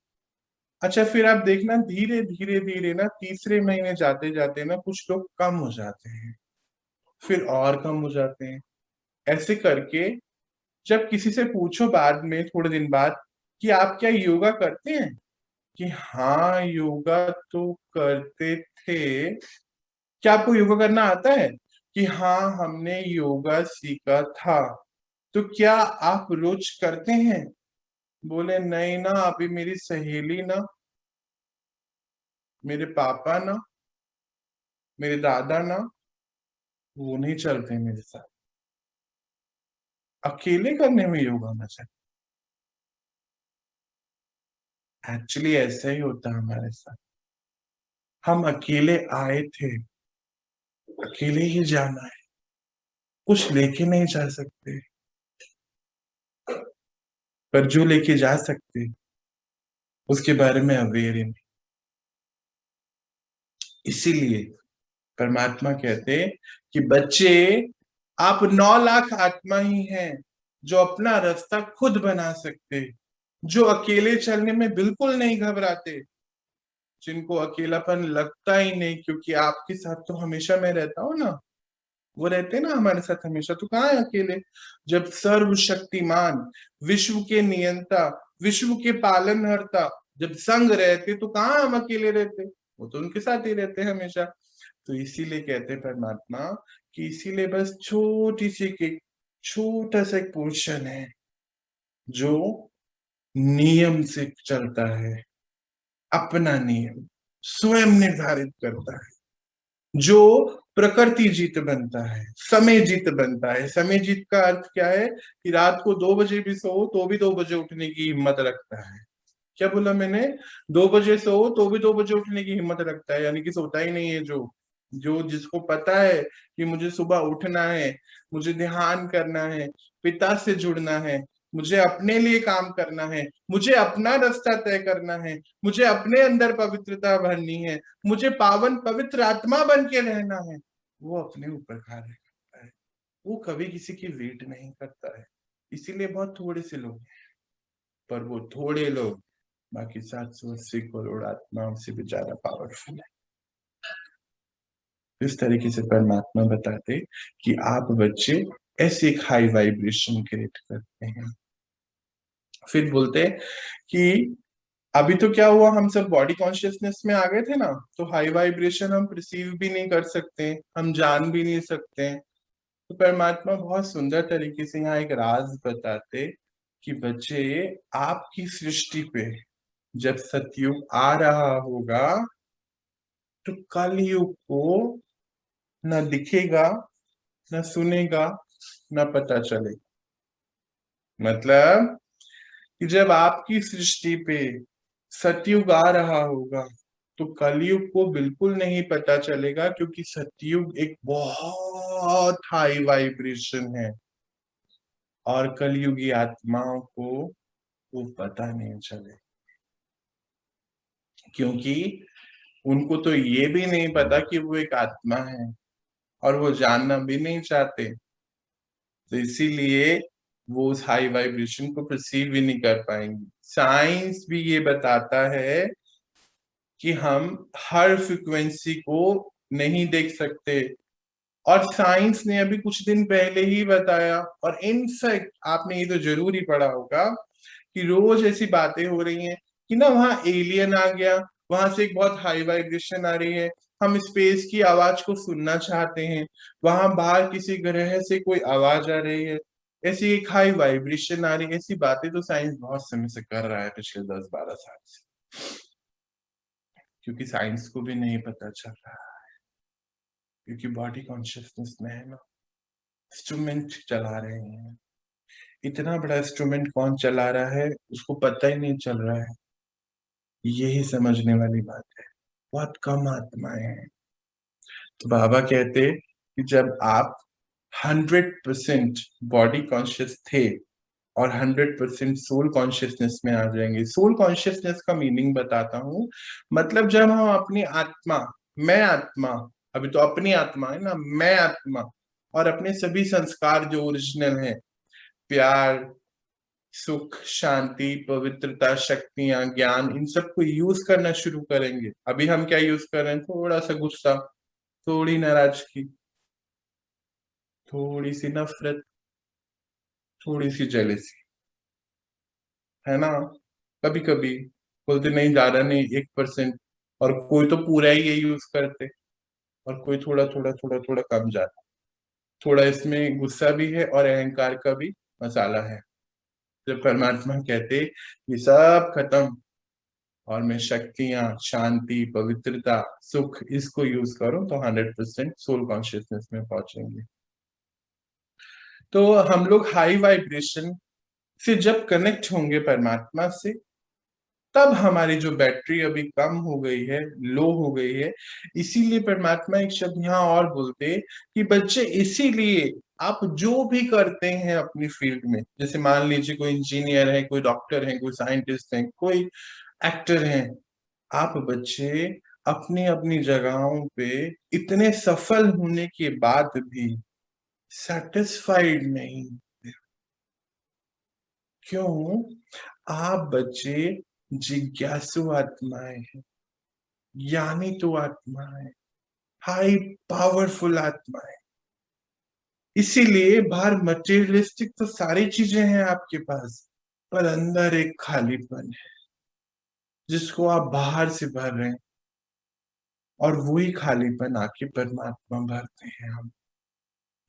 अच्छा, फिर आप देखना धीरे धीरे धीरे ना तीसरे महीने जाते जाते ना कुछ लोग कम हो जाते हैं, फिर और कम हो जाते हैं। ऐसे करके जब किसी से पूछो बाद में थोड़े दिन बाद कि आप क्या योगा करते हैं, कि हाँ योगा तो करते थे। क्या आपको योगा करना आता है? कि हाँ हमने योगा सीखा था। तो क्या आप रोज करते हैं? बोले नहीं ना, अभी मेरी सहेली ना, मेरे पापा ना, मेरे दादा ना, वो नहीं चलते मेरे साथ, अकेले करने में योगा मजा। एक्चुअली ऐसा ही होता है हमारे साथ। हम अकेले आए थे, अकेले ही जाना है, कुछ लेके नहीं जा सकते, पर जो लेके जा सकते उसके बारे में अवेयर ही नहीं। इसीलिए परमात्मा कहते कि बच्चे, आप 9 लाख आत्मा ही हैं जो अपना रास्ता खुद बना सकते, जो अकेले चलने में बिल्कुल नहीं घबराते, जिनको अकेलापन लगता ही नहीं, क्योंकि आपके साथ तो हमेशा मैं रहता हूं ना। वो रहते हैं ना हमारे साथ हमेशा, तो कहाँ है अकेले? जब सर्वशक्तिमान, विश्व के नियंता, विश्व के पालनहर्ता जब संग रहते, तो कहाँ हम अकेले रहते? वो तो उनके साथ ही रहते हैं हमेशा। तो इसीलिए कहते हैं परमात्मा कि इसीलिए बस छोटी सी के छोटा सा एक पोर्शन है जो नियम से चलता है, अपना नियम स्वयं निर्धारित करता है, जो प्रकृति जीत बनता है, समय जीत बनता है। समय जीत का अर्थ क्या है? कि रात को 2 बजे भी सो तो भी 2 बजे उठने की हिम्मत रखता है। क्या बोला मैंने? 2 बजे सो तो भी 2 बजे उठने की हिम्मत रखता है, यानी कि सोता ही नहीं है। जो जो जिसको पता है कि मुझे सुबह उठना है, मुझे ध्यान करना है, पिता से जुड़ना है, मुझे अपने लिए काम करना है, मुझे अपना रास्ता तय करना है, मुझे अपने अंदर पवित्रता भरनी है, मुझे पावन पवित्र आत्मा बन के रहना है, वो अपने ऊपर कार्य करता है। वो कभी किसी की वेट नहीं करता है। इसीलिए बहुत थोड़े से लोग हैं, पर वो थोड़े लोग बाकी 780 करोड़ आत्माओं से भी ज्यादा पावरफुल है। इस तरीके से परमात्मा बताते कि आप बच्चे ऐसे एक हाई वाइब्रेशन क्रिएट करते हैं। फिर बोलते कि अभी तो क्या हुआ, हम सब बॉडी कॉन्शियसनेस में आ गए थे ना, तो हाई वाइब्रेशन हम रिसीव भी नहीं कर सकते, हम जान भी नहीं सकते। तो परमात्मा बहुत सुंदर तरीके से यहाँ एक राज बताते कि बच्चे, आपकी सृष्टि पे जब सतयुग आ रहा होगा, तो कलयुग को न दिखेगा, न सुनेगा, न पता चलेगा। मतलब कि जब आपकी सृष्टि पे सतयुग आ रहा होगा, तो कलयुग को बिल्कुल नहीं पता चलेगा, क्योंकि सतयुग एक बहुत हाई वाइब्रेशन है और कलयुगी आत्माओं को वो पता नहीं चले, क्योंकि उनको तो ये भी नहीं पता कि वो एक आत्मा है और वो जानना भी नहीं चाहते। तो इसीलिए वो उस हाई वाइब्रेशन को परसीव भी नहीं कर पाएंगे। साइंस भी ये बताता है कि हम हर फ्रिक्वेंसी को नहीं देख सकते, और साइंस ने अभी कुछ दिन पहले ही बताया, और इनफैक्ट आपने ये तो जरूर ही पढ़ा होगा कि रोज ऐसी बातें हो रही हैं कि ना वहां एलियन आ गया, वहां से एक बहुत हाई वाइब्रेशन आ रही है, हम स्पेस की आवाज को सुनना चाहते हैं, वहां बाहर किसी ग्रह से कोई आवाज आ रही है, ऐसी एक हाई वाइब्रेशन आ रही है। ऐसी बातें तो साइंस बहुत समय से कर रहा है, पिछले 10-12 साल से, क्योंकि साइंस को भी नहीं पता चल रहा है, क्योंकि बॉडी कॉन्शियसनेस में है ना, इंस्ट्रूमेंट चला रहे हैं। इतना बड़ा इंस्ट्रूमेंट कौन चला रहा है उसको पता ही नहीं चल रहा है। यही समझने वाली बात है। बहुत कम आत्माएं हैं। तो बाबा कहते कि जब आप 100% बॉडी कॉन्शियस थे और 100% सोल कॉन्शियसनेस में आ जाएंगे। सोल कॉन्शियसनेस का मीनिंग बताता हूं। मतलब जब हम अपनी आत्मा, मैं आत्मा, अभी तो अपनी आत्मा है ना, मैं आत्मा, और अपने सभी संस्कार जो ओरिजिनल है, प्यार, सुख, शांति, पवित्रता, शक्तियां, ज्ञान, इन सबको यूज करना शुरू करेंगे। अभी हम क्या यूज कर रहे हैं? थोड़ा सा गुस्सा, थोड़ी नाराजगी, थोड़ी सी नफरत, थोड़ी सी जेलेसी, है ना। कभी कभी बोलते नहीं, ज्यादा नहीं, 1%। और कोई तो पूरा ही ये यूज करते, और कोई थोड़ा थोड़ा थोड़ा थोड़ा कम जाता। थोड़ा इसमें गुस्सा भी है और अहंकार का भी मसाला है। जब परमात्मा कहते ये सब खत्म, और मैं शक्तियां, शांति, पवित्रता, सुख इसको यूज करूं तो 100% सोल कॉन्शियसनेस में पहुंचेंगे। तो हम लोग हाई वाइब्रेशन से जब कनेक्ट होंगे परमात्मा से, तब हमारी जो बैटरी अभी कम हो गई है, लो हो गई है, इसीलिए परमात्मा एक शब्द यहाँ और बोलते कि बच्चे, इसीलिए आप जो भी करते हैं अपनी फील्ड में, जैसे मान लीजिए कोई इंजीनियर है, कोई डॉक्टर है, कोई साइंटिस्ट है, कोई एक्टर है, आप बच्चे अपनी अपनी जगहों पे इतने सफल होने के बाद भी सेटिस्फाइड नहीं। क्यों? आप बच्चे जिज्ञासु आत्माएं हैं, ज्ञानी तो आत्माएं, हाई पावरफुल आत्माएं। इसीलिए बाहर मटेरियलिस्टिक तो सारी चीजें हैं आपके पास, पर अंदर एक खालीपन है जिसको आप बाहर से भर रहे हैं, और वही खालीपन आके परमात्मा भरते हैं हम।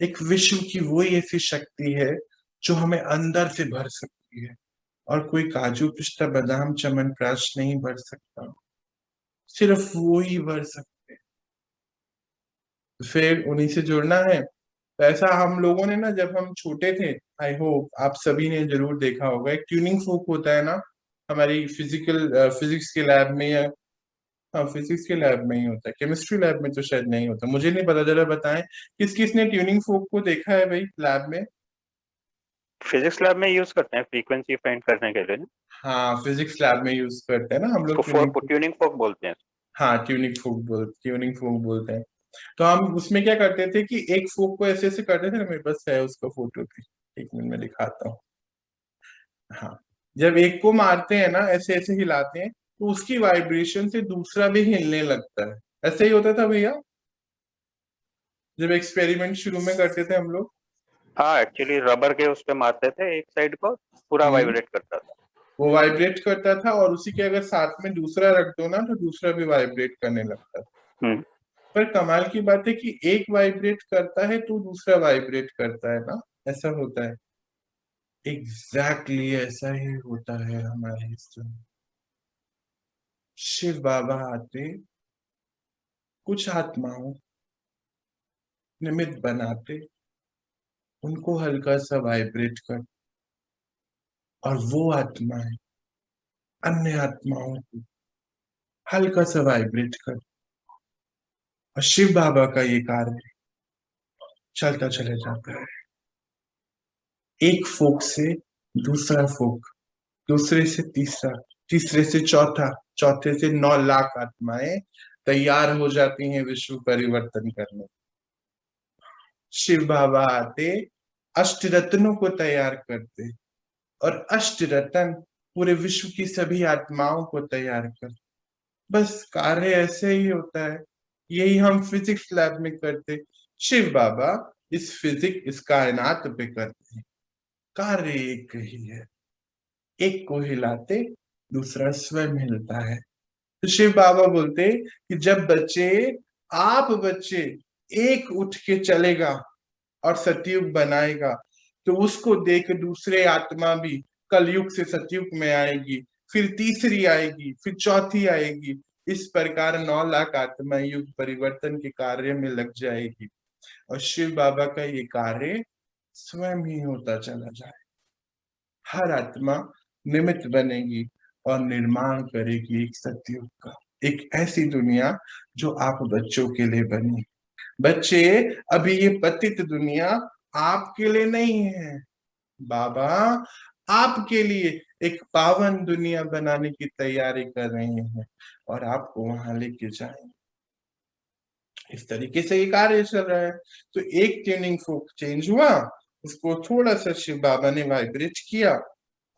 एक विश्व की वही ऐसी शक्ति है जो हमें अंदर से भर सकती है, और कोई काजू पिस्ता बादाम च्यवनप्राश नहीं भर सकता, सिर्फ वो ही भर सकते हैं। फिर उन्हीं से जुड़ना है। तो ऐसा हम लोगों ने ना, जब हम छोटे थे, आई होप आप सभी ने जरूर देखा होगा, एक ट्यूनिंग फोक होता है ना हमारी फिजिक्स के लैब में, या हाँ फिजिक्स के लैब में ही होता है, केमिस्ट्री लैब में तो शायद नहीं होता, मुझे नहीं पता, जरा बताएं किस किस ने ट्यूनिंग फोक को देखा है भाई लैब में। फिजिक्स लैब में यूज करते हैं फ्रीक्वेंसी फाइंड करने के लिए ना। हाँ फिजिक्स लैब में यूज करते हैं ना हम लोग उसको ट्यूनिंग फोक बोलते हैं। हाँ ट्यूनिंग फोक बोलते हैं। तो हम उसमें क्या करते थे कि एक फोक को ऐसे ऐसे करते थे ना, मेरे पास है उसका फोटो भी, एक मिनट में दिखाता हूँ। हाँ, जब एक को मारते हैं ना, ऐसे ऐसे हिलाते हैं, तो उसकी वाइब्रेशन से दूसरा भी हिलने लगता है। ऐसे ही होता था भैया जब एक्सपेरिमेंट शुरू में करते थे हम लोग। हाँ एक्चुअली रबर के उस पे मारते थे एक साइड को, पूरा वाइब्रेट करता था। वो वाइब्रेट करता था, और उसी के अगर साथ में दूसरा रख दो ना, तो दूसरा भी वाइब्रेट करने लगता था। हम्म। पर कमाल की बात है कि एक वाइब्रेट करता है तो दूसरा वाइब्रेट करता है ना, ऐसा होता है। एग्जैक्टली ऐसा ही होता है हमारे इस दुनिया। शिव बाबा आते, कुछ आत्माओं निमित्त बनाते, उनको हल्का सा वाइब्रेट कर, और वो आत्माएं अन्य आत्माओं को हल्का सा वाइब्रेट कर, और शिव बाबा का ये कार्य चलता चले जाता है। एक फोक से दूसरा फोक, दूसरे से तीसरा, तीसरे से चौथा, चौथे से 9 लाख आत्माएं तैयार हो जाती हैं विश्व परिवर्तन करने। शिव बाबा आते, अष्ट रत्नों को तैयार करते, और अष्ट रत्न पूरे विश्व की सभी आत्माओं को तैयार कर। बस कार्य ऐसे ही होता है, यही हम फिजिक्स लैब में करते, शिव बाबा इस कायनात पे करते हैं। कार्य एक ही है, एक को हिलाते दूसरा स्वयं हिलता है। तो शिव बाबा बोलते कि जब आप बच्चे एक उठ के चलेगा और सतयुग बनाएगा, तो उसको देख दूसरे आत्मा भी कलयुग से सतयुग में आएगी, फिर तीसरी आएगी, फिर चौथी आएगी। इस प्रकार 9 लाख आत्मा युग परिवर्तन के कार्य में लग जाएगी, और शिव बाबा का ये कार्य स्वयं ही होता चला जाए। हर आत्मा निमित्त बनेगी और निर्माण करेगी एक सतयुग का, एक ऐसी दुनिया जो आप बच्चों के लिए बनी। बच्चे, अभी ये पतित दुनिया आपके लिए नहीं है, बाबा आपके लिए एक पावन दुनिया बनाने की तैयारी कर रहे हैं, और आपको वहां लेके जाएंगे। इस तरीके से ये कार्य चल रहा है। तो एक ट्यूनिंग फोक चेंज हुआ, उसको थोड़ा सा शिव बाबा ने वाइब्रेट किया,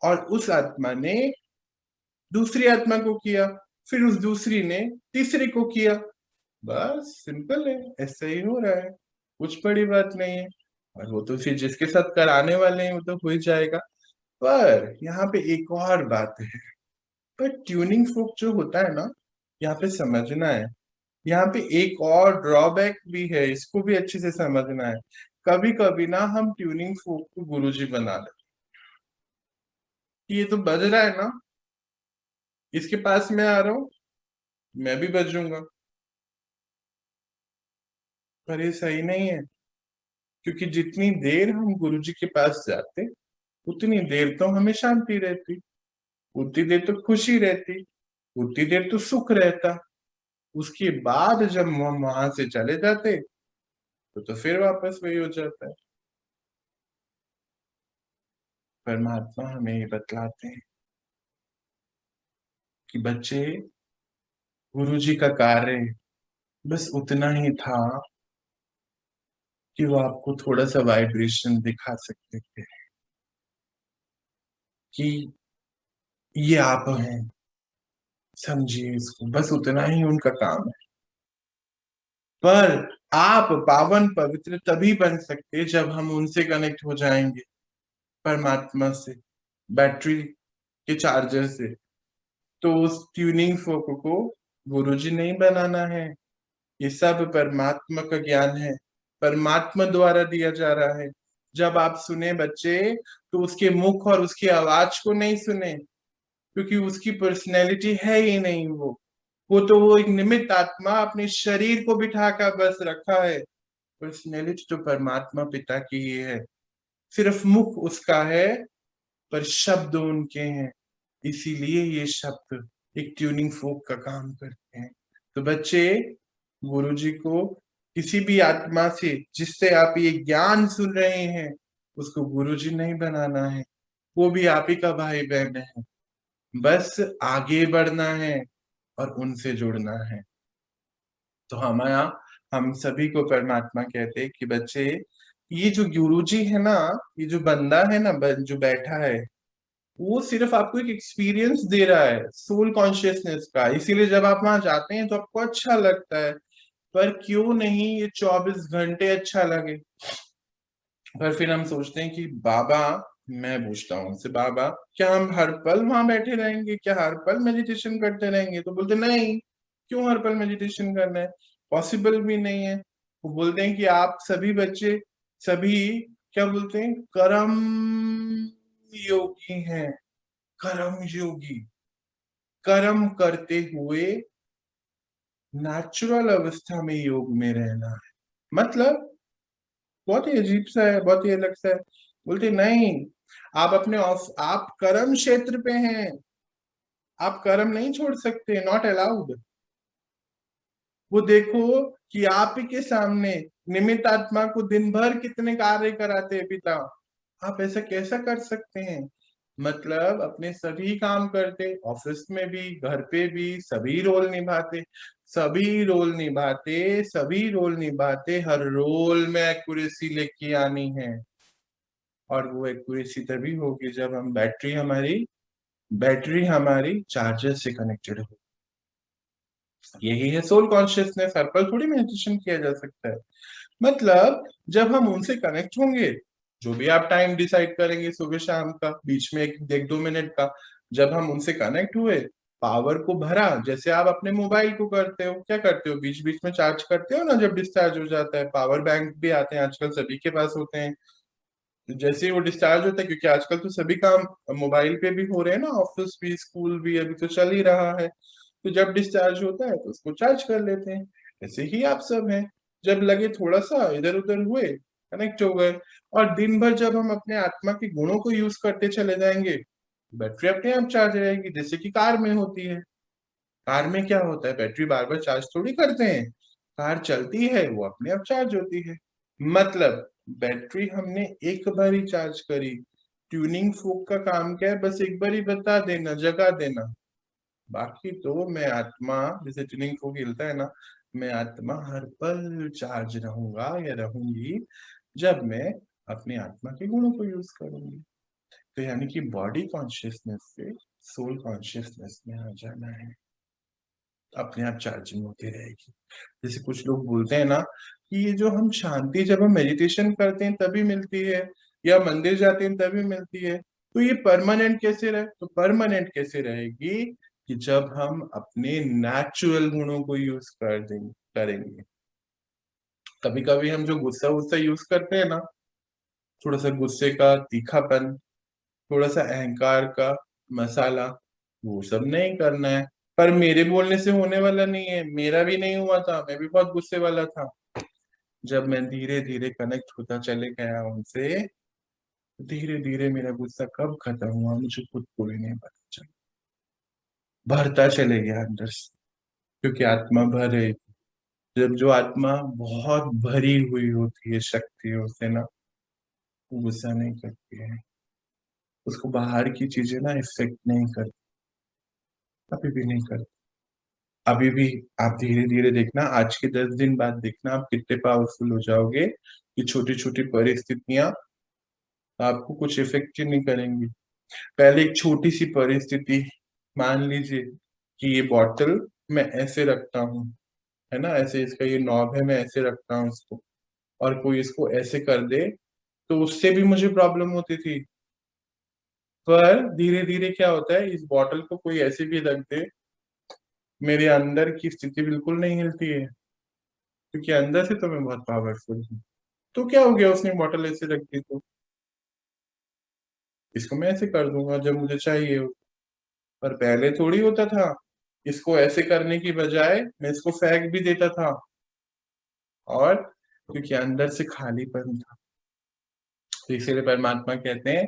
और उस आत्मा ने दूसरी आत्मा को किया, फिर उस दूसरी ने तीसरे को किया। बस सिंपल है, ऐसा ही हो रहा है, कुछ बड़ी बात नहीं है। और वो तो फिर जिसके साथ कराने वाले हैं वो तो हो ही जाएगा। पर यहाँ पे एक और बात है, पर ट्यूनिंग फोक जो होता है ना, यहाँ पे समझना है, यहाँ पे एक और ड्रॉबैक भी है, इसको भी अच्छे से समझना है। कभी कभी ना हम ट्यूनिंग फोक को गुरुजी बना लेते, ये तो बज रहा है ना, इसके पास मैं आ रहा हूं, मैं भी बचूंगा, पर ये सही नहीं है, क्योंकि जितनी देर हम गुरुजी के पास जाते उतनी देर तो हमें शांति रहती, उतनी देर तो खुशी रहती, उतनी देर तो सुख रहता। उसके बाद जब हम वहां से चले जाते तो फिर वापस वही हो जाता है। परमात्मा हमें ये बतलाते हैं कि बच्चे, गुरुजी का कार्य बस उतना ही था कि वो आपको थोड़ा सा वाइब्रेशन दिखा सकते थे कि ये आप हैं, समझिए इसको, बस उतना ही उनका काम है। पर आप पावन पवित्र तभी बन सकते जब हम उनसे कनेक्ट हो जाएंगे, परमात्मा से, बैटरी के चार्जर से। तो उस ट्यूनिंग फोक को गुरुजी नहीं बनाना है, ये सब परमात्मा का ज्ञान है, परमात्मा द्वारा दिया जा रहा है। जब आप सुने बच्चे, तो उसके मुख और उसकी आवाज को नहीं सुने, क्योंकि उसकी पर्सनैलिटी है ही नहीं। वो एक निमित्त आत्मा अपने शरीर को बिठा कर बस रखा है। पर्सनैलिटी तो परमात्मा पिता की ही है, सिर्फ मुख उसका है, पर शब्द उनके हैं। इसीलिए ये शब्द एक ट्यूनिंग फोक का काम करते हैं। तो बच्चे, गुरुजी को किसी भी आत्मा से जिससे आप ये ज्ञान सुन रहे हैं, उसको गुरुजी नहीं बनाना है, वो भी आप ही का भाई बहन है। बस आगे बढ़ना है और उनसे जुड़ना है। तो हमारा, हम सभी को परमात्मा कहते हैं कि बच्चे, ये जो गुरुजी है ना, ये जो बंदा है ना, जो बैठा है, वो सिर्फ आपको एक एक्सपीरियंस दे रहा है सोल कॉन्शियसनेस का। इसीलिए जब आप वहां जाते हैं तो आपको अच्छा लगता है, पर क्यों नहीं ये 24 घंटे अच्छा लगे। पर फिर हम सोचते हैं कि बाबा, मैं पूछता हूँ उनसे, बाबा क्या हम हर पल वहां बैठे रहेंगे, क्या हर पल मेडिटेशन करते रहेंगे? तो बोलते नहीं, क्यों हर पल मेडिटेशन करना है, पॉसिबल भी नहीं है। वो बोलते हैं कि आप सभी बच्चे, सभी, क्या बोलते हैं, कर्म योगी हैं, कर्म योगी। कर्म करते हुए नेचुरल अवस्था में योग में रहना है। मतलब बहुत ही अजीब सा है, बहुत ही अलग सा है। बोलते नहीं, आप अपने आप कर्म क्षेत्र पे हैं, आप कर्म नहीं छोड़ सकते, नॉट अलाउड। वो देखो कि आप ही के सामने निमित्त आत्मा को दिन भर कितने कार्य कराते हैं पिता, आप ऐसा कैसा कर सकते हैं? मतलब अपने सभी काम करते, ऑफिस में भी, घर पे भी, सभी रोल निभाते, सभी रोल निभाते, सभी रोल निभाते, हर रोल में एक्यूरेसी लेके आनी है। और वो एक्यूरेसी तभी होगी जब हम बैटरी हमारी चार्जर से कनेक्टेड हो। यही है सोल कॉन्शियसनेस। हर पल थोड़ी मेडिटेशन किया जा सकता है। मतलब जब हम उनसे कनेक्ट होंगे, जो भी आप टाइम डिसाइड करेंगे, सुबह शाम का, बीच में एक 2 मिनट का, जब हम उनसे कनेक्ट हुए, पावर को भरा, जैसे आप अपने मोबाइल को करते हो, क्या करते हो, बीच बीच में चार्ज करते हो ना, जब डिस्चार्ज हो जाता है। पावर बैंक भी आते हैं आजकल, सभी के पास होते हैं। तो जैसे ही वो डिस्चार्ज होता है, क्योंकि आजकल तो सभी काम मोबाइल पे भी हो रहे हैं ना, ऑफिस भी, स्कूल भी, अभी तो चल ही रहा है। तो जब डिस्चार्ज होता है तो उसको चार्ज कर लेते हैं। ऐसे ही आप सब हैं, जब लगे थोड़ा सा इधर उधर हुए, कनेक्ट हो गए। और दिन भर जब हम अपने आत्मा के गुणों को यूज करते चले जाएंगे, बैटरी अपने आप चार्ज रहेगी, जैसे कि कार में होती है। कार में क्या होता है, बैटरी बार बार चार्ज थोड़ी करते हैं, कार चलती है, वो अपने आप चार्ज होती है। मतलब बैटरी हमने एक बार ही चार्ज करी। ट्यूनिंग फोक का काम क्या है, बस एक बार ही बता देना, जगा देना। बाकी तो मैं आत्मा, जैसे ट्यूनिंग फोक हिलता है ना, मैं आत्मा हर पल चार्ज रहूंगा या रहूंगी जब मैं अपनी आत्मा के गुणों को यूज करूंगी। तो यानी कि बॉडी कॉन्शियसनेस से सोल कॉन्शियसनेस में आ जाना है, अपने आप चार्जिंग होती रहेगी। जैसे कुछ लोग बोलते हैं ना कि ये जो हम शांति जब हम मेडिटेशन करते हैं तभी मिलती है, या मंदिर जाते हैं तभी मिलती है, तो ये परमानेंट कैसे रहे? तो परमानेंट कैसे रहेगी कि जब हम अपने नेचुरल गुणों को यूज करेंगे। कभी कभी हम जो गुस्सा वुस्सा यूज करते हैं ना, थोड़ा सा गुस्से का तीखापन, थोड़ा सा अहंकार का मसाला, वो सब नहीं करना है। पर मेरे बोलने से होने वाला नहीं है, मेरा भी नहीं हुआ था, मैं भी बहुत गुस्से वाला था। जब मैं धीरे धीरे कनेक्ट होता चले गया उनसे, धीरे धीरे मेरा गुस्सा कब खत्म हुआ मुझे खुद को भी नहीं पता चला। भरता चले गया अंदर से, क्योंकि आत्मा भर रही थी। जब जो आत्मा बहुत भरी हुई होती है शक्तियों से ना, वो गुस्सा नहीं करती है, उसको बाहर की चीजें ना इफेक्ट नहीं करती, अभी भी नहीं करती। अभी भी आप धीरे धीरे देखना, आज के 10 दिन बाद देखना आप कितने पावरफुल हो जाओगे कि छोटी छोटी परिस्थितियां आपको कुछ इफेक्ट ही नहीं करेंगी। पहले एक छोटी सी परिस्थिति, मान लीजिए कि ये बॉटल मैं ऐसे रखता हूँ, है ना, ऐसे इसका ये नॉब है, मैं ऐसे रखता हूँ इसको, और कोई इसको ऐसे कर दे तो उससे भी मुझे प्रॉब्लम होती थी। पर धीरे धीरे क्या होता है, इस बॉटल को कोई ऐसे भी रख दे, मेरे अंदर की स्थिति बिल्कुल नहीं हिलती है, क्योंकि अंदर से तो मैं बहुत पावरफुल हूँ। तो क्या हो गया, उसने बॉटल ऐसे रख दी तो इसको मैं ऐसे कर दूंगा जब मुझे चाहिए हो। पर पहले थोड़ी होता था, इसको ऐसे करने की बजाय मैं इसको फेंक भी देता था, और क्योंकि अंदर से खालीपन था। तो इसीलिए परमात्मा कहते हैं,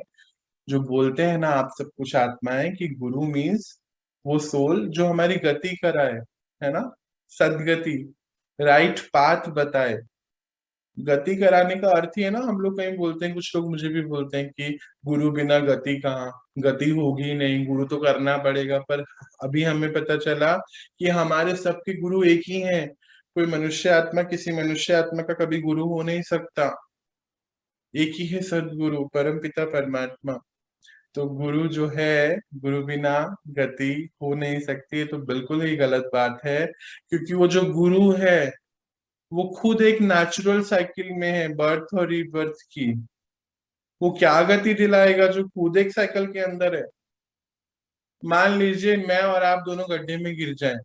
जो बोलते हैं ना आप सब कुछ आत्मा है, कि गुरु मीन्स वो सोल जो हमारी गति कराए, है ना, सदगति, राइट पाथ बताए। गति कराने का अर्थ ही है ना, हम लोग कहीं बोलते हैं, कुछ लोग मुझे भी बोलते हैं कि गुरु बिना गति कहाँ, गति होगी नहीं, गुरु तो करना पड़ेगा। पर अभी हमें पता चला कि हमारे सबके गुरु एक ही हैं। कोई मनुष्य आत्मा किसी मनुष्य आत्मा का कभी गुरु हो नहीं सकता। एक ही है सदगुरु, परम पिता परमात्मा। तो गुरु जो है, गुरु बिना गति हो नहीं सकती है, तो बिल्कुल ही गलत बात है। क्योंकि वो जो गुरु है वो खुद एक नेचुरल साइकिल में है, बर्थ और रीबर्थ की। वो क्या गति दिलाएगा जो खुद एक साइकिल के अंदर है। मान लीजिए मैं और आप दोनों गड्ढे में गिर जाएं,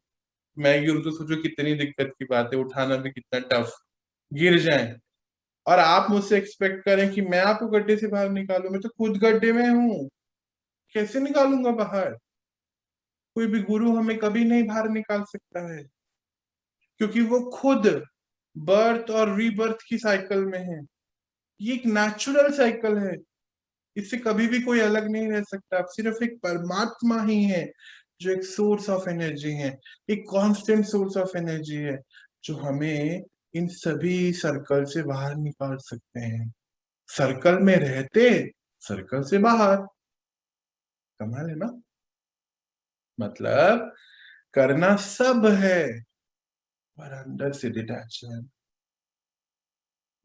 मैं गिरूं तो सोचो कितनी दिक्कत की बात है, उठाना भी कितना टफ। गिर जाएं और आप मुझसे एक्सपेक्ट करें कि मैं आपको गड्ढे से बाहर निकालूं, मैं तो खुद गड्ढे में हूं, कैसे निकालूंगा बाहर। कोई भी गुरु हमें कभी नहीं बाहर निकाल सकता है, क्योंकि वो खुद बर्थ और रीबर्थ की साइकिल में है। ये एक नेचुरल साइकिल है, इससे कभी भी कोई अलग नहीं रह सकता। सिर्फ एक परमात्मा ही है जो एक सोर्स ऑफ एनर्जी है, एक कांस्टेंट सोर्स ऑफ एनर्जी है, जो हमें इन सभी सर्कल से बाहर निकाल सकते हैं। सर्कल में रहते, सर्कल से बाहर। कमाल है ना। मतलब करना सब है, पर अंदर से डिटैच है।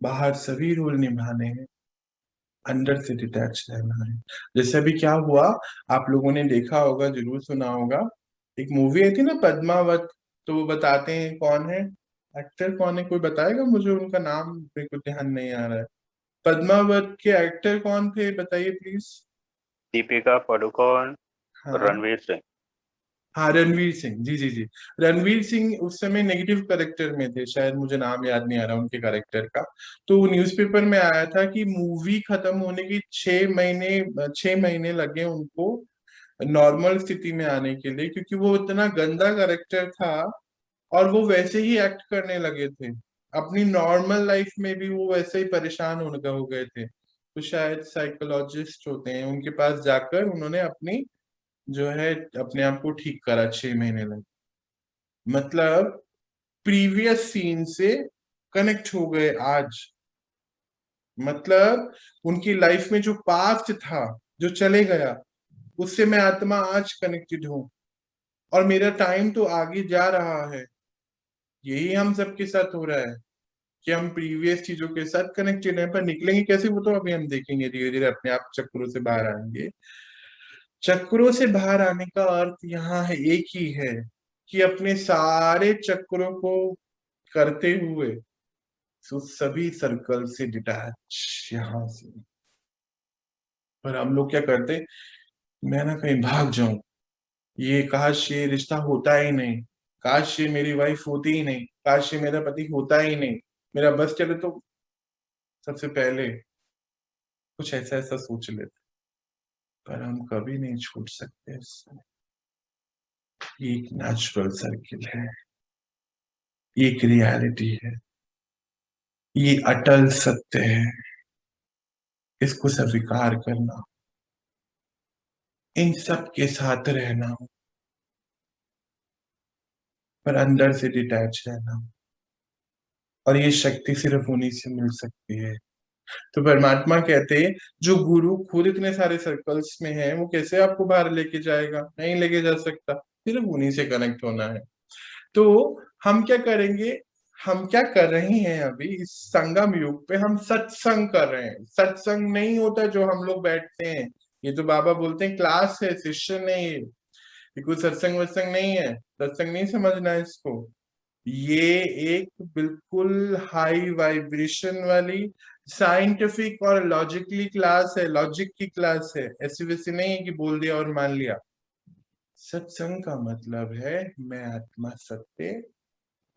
बाहर सभी रोल निभाने हैं, अंदर से डिटैच रहना है। जैसे अभी क्या हुआ, आप लोगों ने देखा होगा, जरूर सुना होगा, एक मूवी आई थी ना पद्मावत। तो वो बताते हैं कौन है एक्टर, कौन है, कोई बताएगा मुझे, उनका नाम मेरे को ध्यान नहीं आ रहा है। पद्मावत के एक्टर कौन थे, बताइए प्लीज। दीपिका पादुकोण, हाँ रणवीर सिंह। हाँ, रणवीर सिंह, जी जी जी। रणवीर सिंह उस समय नेगेटिव कैरेक्टर में थे शायद, मुझे नाम याद नहीं आ रहा उनके कैरेक्टर का। तो न्यूज़पेपर में आया था कि मूवी खत्म होने की 6 महीने लगे उनको नॉर्मल स्थिति में आने के लिए, क्योंकि वो इतना गंदा कैरेक्टर था और वो वैसे ही एक्ट करने लगे थे। अपनी नॉर्मल लाइफ में भी वो वैसे ही परेशान होने हो गए थे। तो शायद साइकोलॉजिस्ट होते हैं, उनके पास जाकर उन्होंने अपनी जो है अपने आप को ठीक करा, 6 महीने लगे। मतलब प्रीवियस सीन से कनेक्ट हो गए आज। मतलब उनकी लाइफ में जो पास्ट था, जो चले गया, उससे मैं आत्मा आज कनेक्टेड हूँ, और मेरा टाइम तो आगे जा रहा है। यही हम सबके साथ हो रहा है कि हम प्रीवियस चीजों के साथ कनेक्टेड हैं, पर निकलेंगे कैसे वो तो अभी हम देखेंगे, धीरे धीरे अपने आप चक्रों से बाहर आएंगे। चक्रों से बाहर आने का अर्थ यहाँ है, एक ही है, कि अपने सारे चक्रों को करते हुए तो सभी सर्कल से डिटैच यहां से। पर हम लोग क्या करते, मैं ना कहीं भाग जाऊं, ये काश ये रिश्ता होता ही नहीं, काश ये मेरी वाइफ होती ही नहीं, काश ये मेरा पति होता ही नहीं, मेरा बस चले तो सबसे पहले कुछ ऐसा ऐसा सोच लेते। पर हम कभी नहीं छूट सकते इससे। ये एक नेचुरल सर्किल है, ये एक रियलिटी है, ये अटल सत्य है। इसको स्वीकार करना, इन सब के साथ रहना, पर अंदर से डिटैच रहना, और ये शक्ति सिर्फ उन्हीं से मिल सकती है। तो परमात्मा कहते हैं जो गुरु खुद इतने सारे सर्कल्स में है, वो कैसे आपको बाहर लेके जाएगा? नहीं लेके जा सकता, सिर्फ उन्हीं से कनेक्ट होना है। तो हम क्या करेंगे, हम क्या कर रहे हैं अभी इस संगम युग पे? हम सत्संग कर रहे हैं। सत्संग नहीं होता जो हम लोग बैठते हैं, ये तो बाबा बोलते हैं क्लास है, शिष्य नहीं है, ये कोई सत्संग वत्संग नहीं है। सत्संग नहीं समझना है इसको। ये एक बिल्कुल हाई वाइब्रेशन वाली साइंटिफिक और लॉजिकली क्लास है, लॉजिक की क्लास है। ऐसी वैसी नहीं है कि बोल दिया और मान लिया। सत्संग का मतलब है मैं आत्मा सत्य,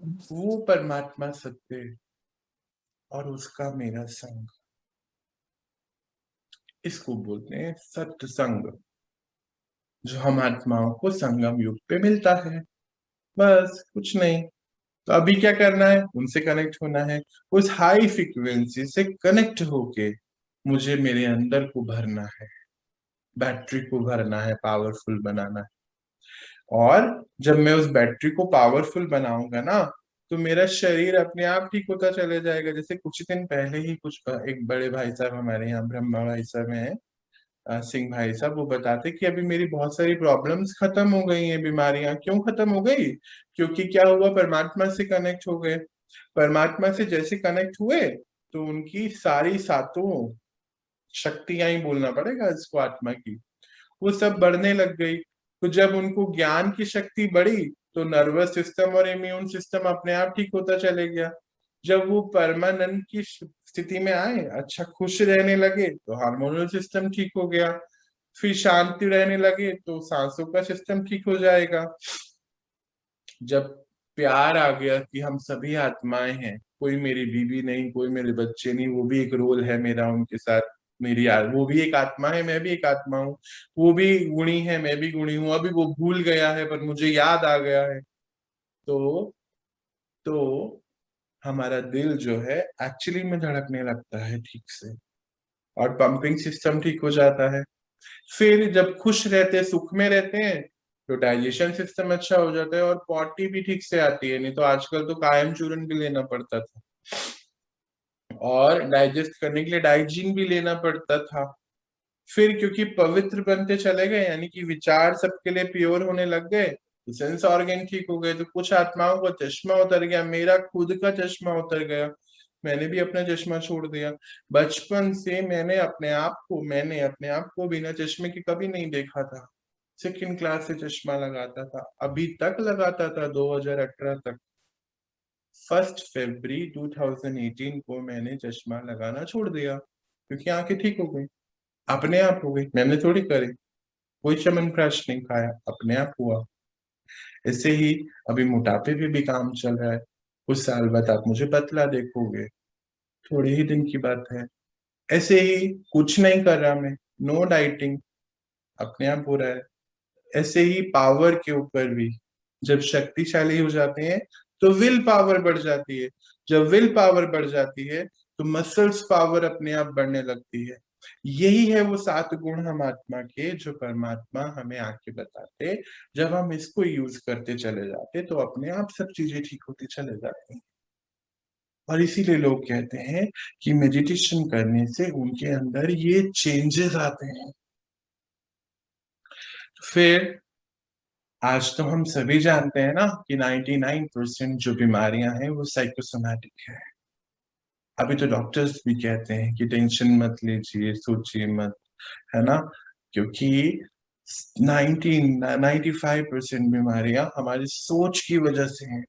वो परमात्मा सत्य, और उसका मेरा संग, इसको बोलते हैं सत्संग, जो हम आत्माओं को संगम युग पे मिलता है। बस कुछ नहीं। तो अभी क्या करना है? उनसे कनेक्ट होना है, उस हाई फ्रीक्वेंसी से कनेक्ट होके मुझे मेरे अंदर को भरना है, बैटरी को भरना है, पावरफुल बनाना है। और जब मैं उस बैटरी को पावरफुल बनाऊंगा ना, तो मेरा शरीर अपने आप ठीक होता चले जाएगा। जैसे कुछ दिन पहले ही एक बड़े भाई साहब हमारे यहाँ ब्रह्मा भाई साहब हैं, सिंह भाई साहब, वो बताते कि अभी मेरी बहुत सारी प्रॉब्लम्स खत्म हो गई हैं, बीमारियां। क्यों खत्म हो गई? क्योंकि क्या हुआ, परमात्मा से कनेक्ट हो गए। परमात्मा से जैसे कनेक्ट हुए तो उनकी सारी सातों शक्तियां ही बोलना पड़ेगा इसको, आत्मा की, वो सब बढ़ने लग गई। तो जब उनको ज्ञान की शक्ति बढ़ी तो नर्वस सिस्टम और इम्यून सिस्टम अपने आप ठीक होता चले गया। जब वो परमानंद की स्थिति में आए, अच्छा खुश रहने लगे, तो हार्मोनल सिस्टम ठीक हो गया। फिर शांति रहने लगे तो सांसों का सिस्टम ठीक हो जाएगा। जब प्यार आ गया कि हम सभी आत्माएं हैं, कोई मेरी बीवी नहीं, कोई मेरे बच्चे नहीं, वो भी एक रोल है मेरा उनके साथ, मेरी वो भी एक आत्मा है, मैं भी एक आत्मा हूँ, वो भी गुणी है, मैं भी गुणी हूँ। अभी वो भूल गया है पर मुझे याद आ गया है। तो तो हमारा दिल जो है एक्चुअली में धड़कने लगता है ठीक से, और पंपिंग सिस्टम ठीक हो जाता है। फिर जब खुश रहते हैं, सुख में रहते हैं, तो डाइजेशन सिस्टम अच्छा हो जाता है, और पॉटी भी ठीक से आती है। नहीं तो आजकल तो कायम चूर्ण भी लेना पड़ता था, और डाइजेस्ट करने के लिए डाइजीन भी लेना पड़ता था। फिर क्योंकि पवित्र बनते चले गए, यानी कि विचार सबके लिए प्योर होने लग गए, तो सेंस ऑर्गन ठीक हो गए। तो कुछ आत्माओं का चश्मा उतर गया, मेरा खुद का चश्मा उतर गया। मैंने भी अपना चश्मा छोड़ दिया। बचपन से मैंने अपने आप को बिना चश्मे के कभी नहीं देखा था। सेकंड क्लास से चश्मा लगाता था, अभी तक लगाता था 2018 तक। 1 फरवरी 2018 को मैंने चश्मा लगाना छोड़ दिया, क्योंकि आंखें ठीक हो गई, अपने आप हो गई। मैंने थोड़ी करी, कोई च्यवनप्राश नहीं खाया, अपने आप हुआ। ऐसे ही अभी मोटापे पे भी काम चल रहा है। कुछ साल बाद आप मुझे पतला देखोगे, थोड़े ही दिन की बात है। ऐसे ही कुछ नहीं कर रहा मैं, नो डाइटिंग, अपने आप हो रहा है। ऐसे ही पावर के ऊपर भी, जब शक्तिशाली हो जाते हैं तो विल पावर बढ़ जाती है। जब विल पावर बढ़ जाती है तो मसल्स पावर अपने आप बढ़ने लगती है। यही है वो 7 गुण हम आत्मा के, जो परमात्मा हमें आके बताते। जब हम इसको यूज करते चले जाते तो अपने आप सब चीजें ठीक होती चले जाती हैं। और इसीलिए लोग कहते हैं कि मेडिटेशन करने से उनके अंदर ये चेंजेस आते हैं। फिर आज तो हम सभी जानते हैं ना कि 99% जो बीमारियां हैं वो साइकोसोमैटिक है। अभी तो डॉक्टर्स भी कहते हैं कि टेंशन मत लीजिए, सोचिए मत, है ना, क्योंकि 95% बीमारियां हमारी सोच की वजह से हैं।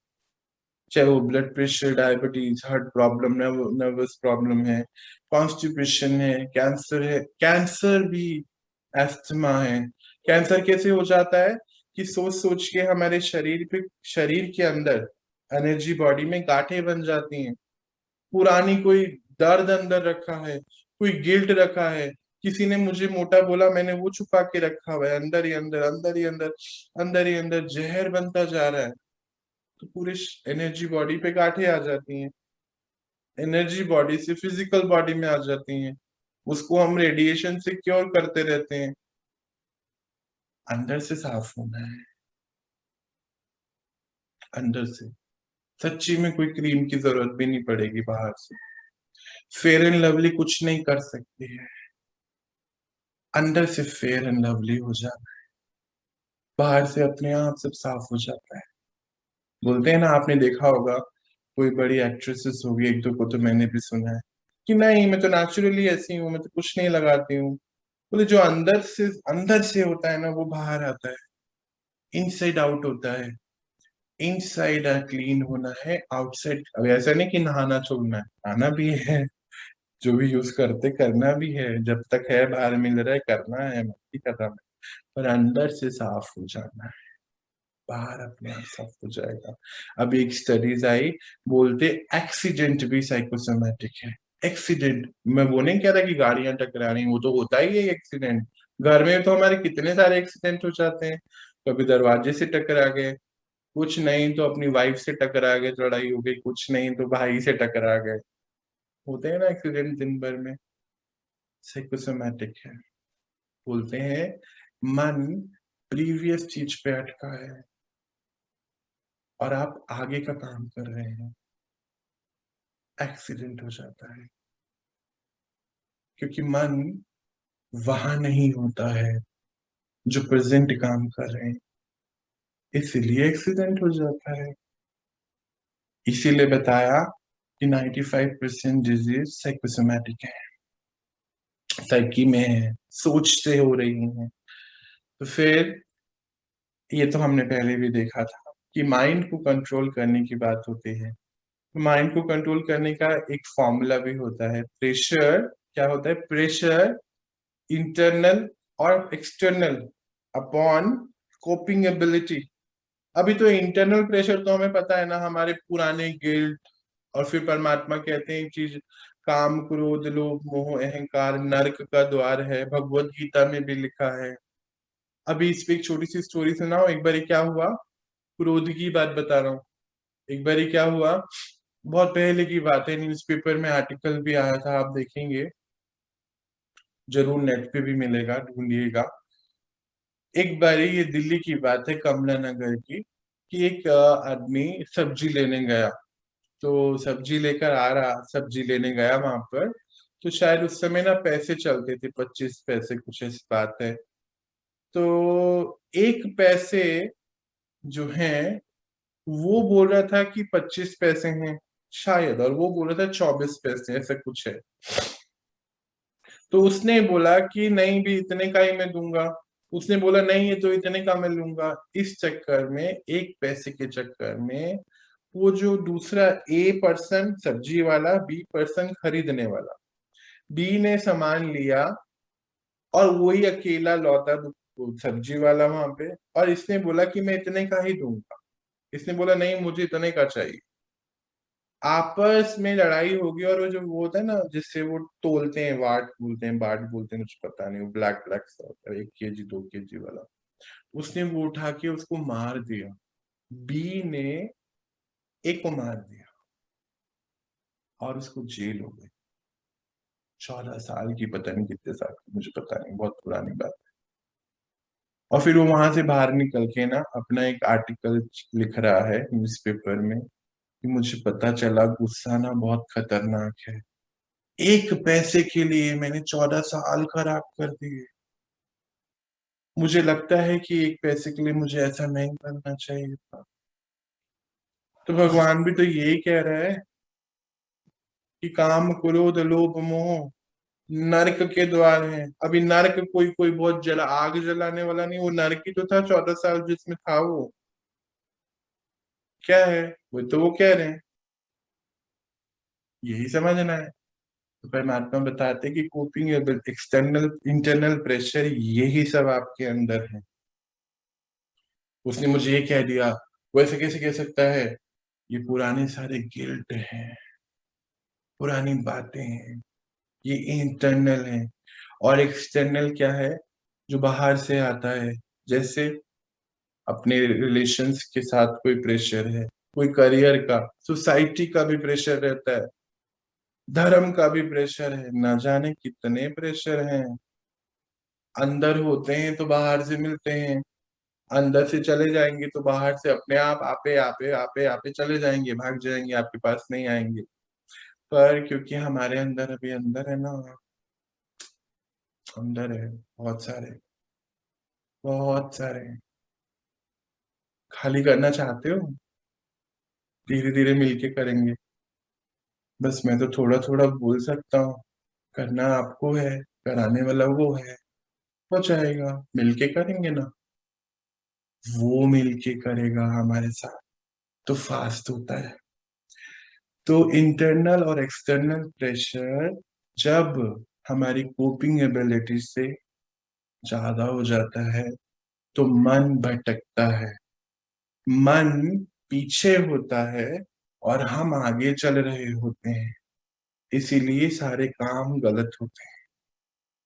चाहे वो blood pressure, diabetes, heart problem, nervous problem है, कॉन्स्टिपेशन है, कैंसर है, कैंसर भी, एस्थमा है। कैंसर कैसे हो जाता है कि सोच सोच के हमारे शरीर के अंदर एनर्जी बॉडी में गांठें बन जाती हैं। पुरानी कोई दर्द अंदर रखा है, कोई गिल्ट रखा है, किसी ने मुझे मोटा बोला, मैंने वो छुपा के रखा हुआ है, अंदर ही अंदर, अंदर ही अंदर, अंदर ही अंदर जहर बनता जा रहा है। तो पूरे एनर्जी बॉडी पे गांठें आ जाती हैं, एनर्जी बॉडी से फिजिकल बॉडी में आ जाती हैं, उसको हम रेडिएशन से क्योर करते रहते हैं। अंदर से साफ होना है, अंदर से। सच्ची में कोई क्रीम की जरूरत भी नहीं पड़ेगी बाहर से, फेयर एंड लवली कुछ नहीं कर सकती है, अंदर से फेयर एंड लवली हो जाना है, बाहर से अपने आप सब साफ हो जाता है। बोलते हैं ना, आपने देखा होगा कोई बड़ी एक्ट्रेसेस होगी, एक दो को तो मैंने भी सुना है कि नहीं मैं तो नेचुरली ऐसी हूँ, मैं तो कुछ नहीं लगाती हूँ। बोले जो अंदर से होता है ना वो बाहर आता है, इनसाइड आउट होता है। इनसाइड क्लीन होना है, आउटसाइड। अब ऐसा नहीं कि नहाना छोड़ना है, नहाना भी है, जो भी यूज करते करना भी है, जब तक है बाहर मिल रहा है करना है, मस्ती करना है, पर अंदर से साफ हो जाना है, बाहर अपने आप साफ हो जाएगा। अब एक स्टडीज आई, बोलते एक्सीडेंट भी साइकोसोमैटिक है। एक्सीडेंट, मैं वो नहीं कह रहा कि गाड़ियां टकरा रही, वो तो होता ही है एक्सीडेंट। घर में तो हमारे कितने सारे एक्सीडेंट हो जाते हैं, कभी दरवाजे से टकरा गए, कुछ नहीं तो अपनी वाइफ से टकरा गए, लड़ाई हो गई, कुछ नहीं तो भाई से टकरा गए, होते हैं ना एक्सीडेंट दिन भर में। साइकोसोमैटिक है। बोलते हैं मन प्रीवियस चीज पे अटका है और आप आगे का काम कर रहे हैं, एक्सीडेंट हो जाता है, क्योंकि मन वहां नहीं होता है जो प्रेजेंट काम कर रहे हैं, इसीलिए एक्सीडेंट हो जाता है। इसीलिए बताया कि 95% डिजीज साइकोसोमैटिक है, साइकी में है, सोच से हो रही है। तो फिर ये तो हमने पहले भी देखा था कि माइंड को कंट्रोल करने की बात होती है। माइंड को कंट्रोल करने का एक फॉर्मूला भी होता है, प्रेशर। क्या होता है? प्रेशर इंटरनल और एक्सटर्नल अपॉन कोपिंग एबिलिटी। अभी तो इंटरनल प्रेशर तो हमें पता है ना, हमारे पुराने गिल्ट, और फिर परमात्मा कहते हैं एक चीज, काम क्रोध लोभ मोह अहंकार नरक का द्वार है, भगवत गीता में भी लिखा है। अभी इस पे एक छोटी सी स्टोरी सुनाओ। एक बार क्या हुआ, क्रोध की बात बता रहा हूँ। एक बार क्या हुआ, बहुत पहले की बात है, न्यूज़पेपर में आर्टिकल भी आया था, आप देखेंगे जरूर, नेट पे भी मिलेगा, ढूंढिएगा। एक बार ये दिल्ली की बात है, कमला नगर की, कि एक आदमी सब्जी लेने गया। तो सब्जी लेकर आ रहा, सब्जी लेने गया वहां पर, तो शायद उस समय ना पैसे चलते थे, 25 पैसे कुछ ऐसी बात है। तो एक पैसे जो है वो बोल रहा था कि 25 पैसे हैं शायद, और वो बोल रहा था 24 पैसे, ऐसा कुछ है। तो उसने बोला कि नहीं भी इतने का ही मैं दूंगा। उसने बोला नहीं ये तो इतने का मैं लूंगा। इस चक्कर में, एक पैसे के चक्कर में, वो जो दूसरा ए पर्सन सब्जी वाला, बी पर्सन खरीदने वाला, बी ने सामान लिया और वही अकेला लौटा सब्जी वाला वहां पे, और इसने बोला कि मैं इतने का ही दूंगा। इसने बोला नहीं मुझे इतने का चाहिए। आपस में लड़ाई होगी, और वो जो वो होता है ना जिससे वो तोलते हैं, वाट बोलते हैं, बाट बोलते हैं, मुझे पता नहीं, वो ब्लैक ब्लैक सा होता है, 1 केजी 2 केजी वाला। उसने वो उठा के उसको मार दिया, बी ने ए को मार दिया, और उसको जेल हो गई 14 साल की, पता नहीं कितने साल की, मुझे पता नहीं, बहुत पुरानी बात है। और फिर वो वहां से बाहर निकल के ना अपना एक आर्टिकल लिख रहा है न्यूज़पेपर में कि मुझे पता चला गुस्सा ना बहुत खतरनाक है, एक पैसे के लिए मैंने 14 साल खराब कर दिए। मुझे लगता है कि एक पैसे के लिए मुझे ऐसा नहीं करना चाहिए था। तो भगवान भी तो यही कह रहा है कि काम क्रोध लोभ मोह नरक के द्वार हैं। अभी नरक कोई कोई बहुत जला आग जलाने वाला नहीं, वो नरक ही तो था 14 साल जिसमें था वो। क्या है वो, तो वो कह रहे हैं, यही समझना है। तो परमात्मा बताते हैं कि कोपिंग एक्सटर्नल इंटरनल प्रेशर यही सब आपके अंदर है। उसने मुझे ये कह दिया, वैसे कैसे कह सकता है? ये पुराने सारे गिल्ट हैं, पुरानी बातें हैं, ये इंटरनल है। और एक्सटर्नल क्या है, जो बाहर से आता है, जैसे अपने रिलेशंस के साथ कोई प्रेशर है, कोई करियर का, सोसाइटी का भी प्रेशर रहता है, धर्म का भी प्रेशर है, ना जाने कितने प्रेशर हैं। अंदर होते हैं तो बाहर से मिलते हैं, अंदर से चले जाएंगे तो बाहर से अपने आप आपे आपे आपे आपे चले जाएंगे, भाग जाएंगे, आपके पास नहीं आएंगे। पर क्योंकि हमारे अंदर अभी अंदर है ना, अंदर है बहुत सारे, बहुत सारे। खाली करना चाहते हो, धीरे धीरे मिलके करेंगे। बस मैं तो थोड़ा थोड़ा बोल सकता हूँ, करना आपको है, कराने वाला वो है, हो जाएगा, मिलके करेंगे ना। वो मिलके करेगा हमारे साथ तो फास्ट होता है। तो इंटरनल और एक्सटर्नल प्रेशर जब हमारी कोपिंग एबिलिटी से ज्यादा हो जाता है तो मन भटकता है, मन पीछे होता है और हम आगे चल रहे होते हैं। इसीलिए सारे काम गलत होते हैं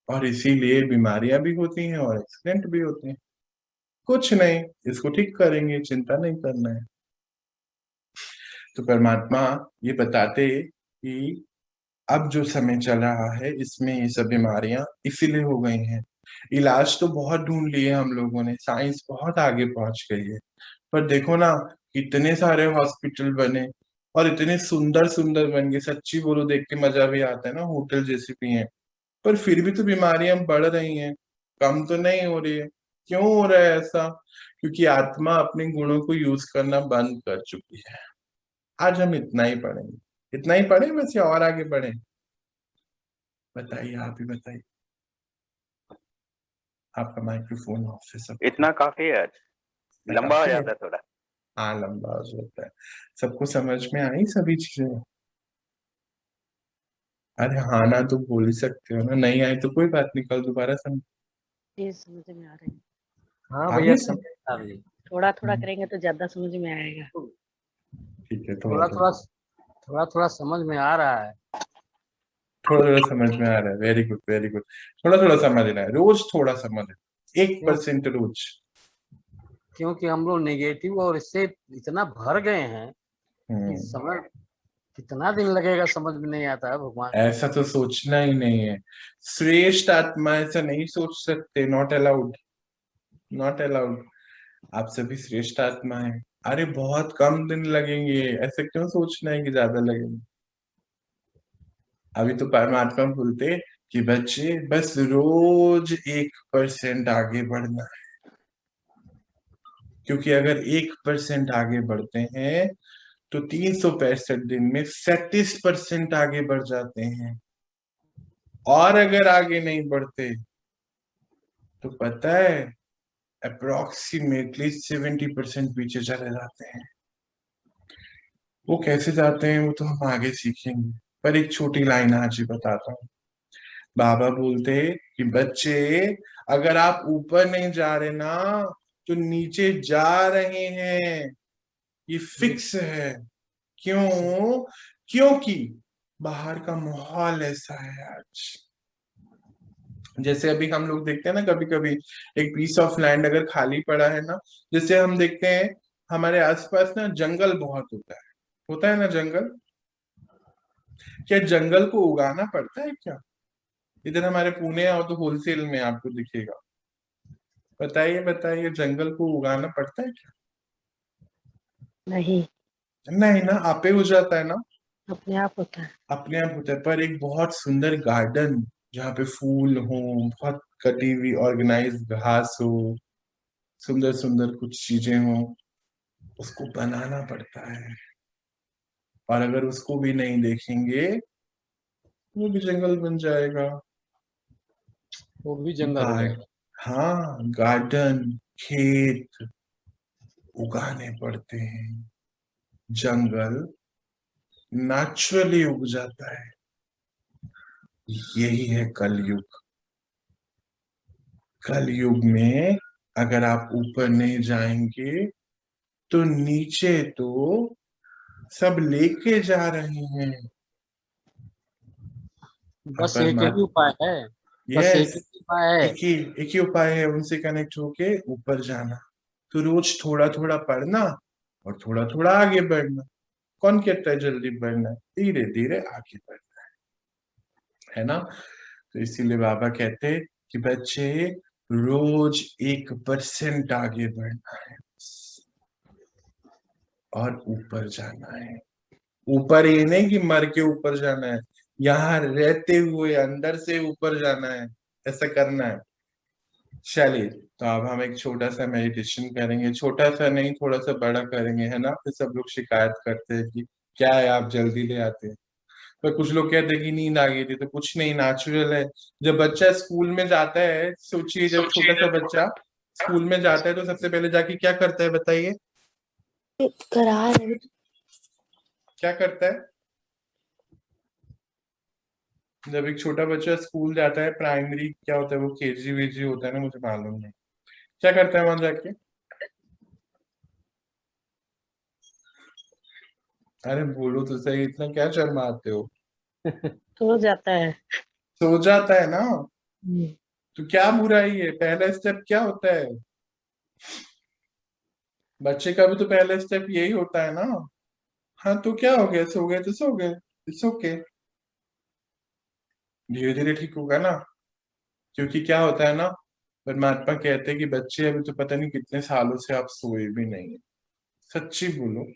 और इसीलिए बीमारियां भी होती हैं और एक्सीडेंट भी होते हैं। कुछ नहीं, इसको ठीक करेंगे, चिंता नहीं करना है। तो परमात्मा ये बताते कि अब जो समय चल रहा है इसमें ये सब बीमारियां इसीलिए हो गई हैं। इलाज तो बहुत ढूंढ लिए हम लोगों ने, साइंस बहुत आगे पहुंच गई है, पर देखो ना कितने सारे हॉस्पिटल बने और इतने सुंदर सुंदर बन गए, सच्ची बोलो देख के मजा भी आता है ना, होटल जैसे भी हैं। पर फिर भी तो बीमारियां बढ़ रही हैं, कम तो नहीं हो रही है। क्यों हो रहा है ऐसा? क्योंकि आत्मा अपने गुणों को यूज करना बंद कर चुकी है। आज हम इतना ही पढ़ेंगे, इतना ही पढ़े बस या और आगे बढ़े? बताइए, आप ही बताइए। आपका माइक्रोफोन ऑफ है सब। इतना काफी है, आज लंबा हो काफी है। जाता है थोड़ा। हाँ, लंबा हो जाता है। सबको समझ में आई सभी चीजें? अरे हाँ ना तो बोल ही सकते हो ना, नहीं आई तो कोई बात नहीं, कल दोबारा समझ ये समझ में आ रहा है। हाँ आ भैया गई समझ सब। आ रही है। थोड़ा थोड़ा करेंगे तो ज्यादा समझ में आएगा। ठीक है, थोड़ा थोड़ा थोड़ा, थोड़ा थोड़ा थोड़ा समझ में आ रहा है। थोड़ा थोड़ा समझ में आ रहा है। Very good, very good. थोड़ा थोड़ा समझ रहा है, रोज थोड़ा समझ, 1% रोज। क्योंकि हम लोग नेगेटिव और इससे इतना भर गए हैं कि हम्म समझ कितना दिन लगेगा समझ में नहीं आता है भगवान। ऐसा तो सोचना ही नहीं है। श्रेष्ठ आत्मा ऐसा नहीं सोच सकते, नॉट अलाउड, नॉट अलाउड। आप सभी श्रेष्ठ आत्मा है। अरे बहुत कम दिन लगेंगे, ऐसे क्यों सोचना है कि ज्यादा लगेंगे? अभी तो परमात्मा बोलते कि बच्चे बस रोज 1% आगे बढ़ना है, क्योंकि अगर 1% आगे बढ़ते हैं तो 365 दिन में 37% आगे बढ़ जाते हैं। और अगर आगे नहीं बढ़ते तो पता है अप्रोक्सीमेटली 70% पीछे चले जाते हैं। वो कैसे जाते हैं वो तो हम आगे सीखेंगे, पर एक छोटी लाइन आज ही बताता हूँ। बाबा बोलते कि बच्चे अगर आप ऊपर नहीं जा रहे ना तो नीचे जा रहे हैं, ये फिक्स है। क्यों? क्योंकि बाहर का माहौल ऐसा है आज। जैसे अभी हम लोग देखते हैं ना, कभी कभी एक पीस ऑफ लैंड अगर खाली पड़ा है ना, जैसे हम देखते हैं हमारे आसपास ना जंगल बहुत होता है ना जंगल। क्या जंगल को उगाना पड़ता है क्या? इधर हमारे पुणे आओ तो होलसेल में आपको दिखेगा। बताइए बताइए, जंगल को उगाना पड़ता है क्या? नहीं, नहीं ना, आपे हो जाता है ना, अपने आप होता है। अपने आप होता है। पर एक बहुत सुंदर गार्डन जहाँ पे फूल हो, बहुत कटी हुई ऑर्गेनाइज घास हो, सुंदर सुंदर कुछ चीजें हो, उसको बनाना पड़ता है। और अगर उसको भी नहीं देखेंगे वो भी जंगल बन जाएगा। वो भी जंगल हो गार्ड जाएगा। हाँ, गार्डन, खेत उगाने पड़ते हैं। जंगल नेचुरली उग जाता है। यही है कलयुग। कलयुग में अगर आप ऊपर नहीं जाएंगे तो नीचे तो सब लेके जा रहे हैं। अब बस एक ही उपाय है। बस एक यस, ही उपाय है। एक ही उपाय है, उनसे कनेक्ट होके ऊपर जाना। तो रोज थोड़ा थोड़ा पढ़ना और थोड़ा थोड़ा आगे बढ़ना। कौन कहता है जल्दी बढ़ना है? धीरे धीरे आगे बढ़ना है ना। तो इसीलिए बाबा कहते हैं कि बच्चे रोज 1% आगे बढ़ना है और ऊपर जाना है। ऊपर ये नहीं कि मर के ऊपर जाना है, यहाँ रहते हुए अंदर से ऊपर जाना है, ऐसा करना है। चलिए, तो अब हम एक छोटा सा मेडिटेशन करेंगे, छोटा सा नहीं थोड़ा सा बड़ा करेंगे, है ना। फिर सब लोग शिकायत करते हैं कि क्या है आप जल्दी ले आते हैं। पर कुछ लोग कहते हैं कि नींद आ गई थी। तो कुछ नहीं, नेचुरल है। जब बच्चा स्कूल में जाता है, सोचिए जब छोटा सा बच्चा स्कूल में जाता है तो सबसे पहले जाके क्या करता है बताइए? करा रहे क्या करता है जब एक छोटा बच्चा स्कूल जाता है? प्राइमरी क्या होता है वो, केजी वेजी होता है ना, मुझे मालूम नहीं। क्या करता है वहां जाके? अरे बोलो तो सही, इतना क्या शर्माते हो? तो जाता है। सो जाता है ना। हम्म, तो क्या बुराई है? पहला स्टेप क्या होता है? बच्चे का भी तो पहला स्टेप यही होता है ना। हाँ तो क्या हो गया, सो गए तो सो गए, इट्स ओके। धीरे धीरे ठीक होगा ना। क्योंकि क्या होता है ना, परमात्मा कहते हैं कि बच्चे अभी तो पता नहीं कितने सालों से आप सोए भी नहीं है। सच्ची बोलो,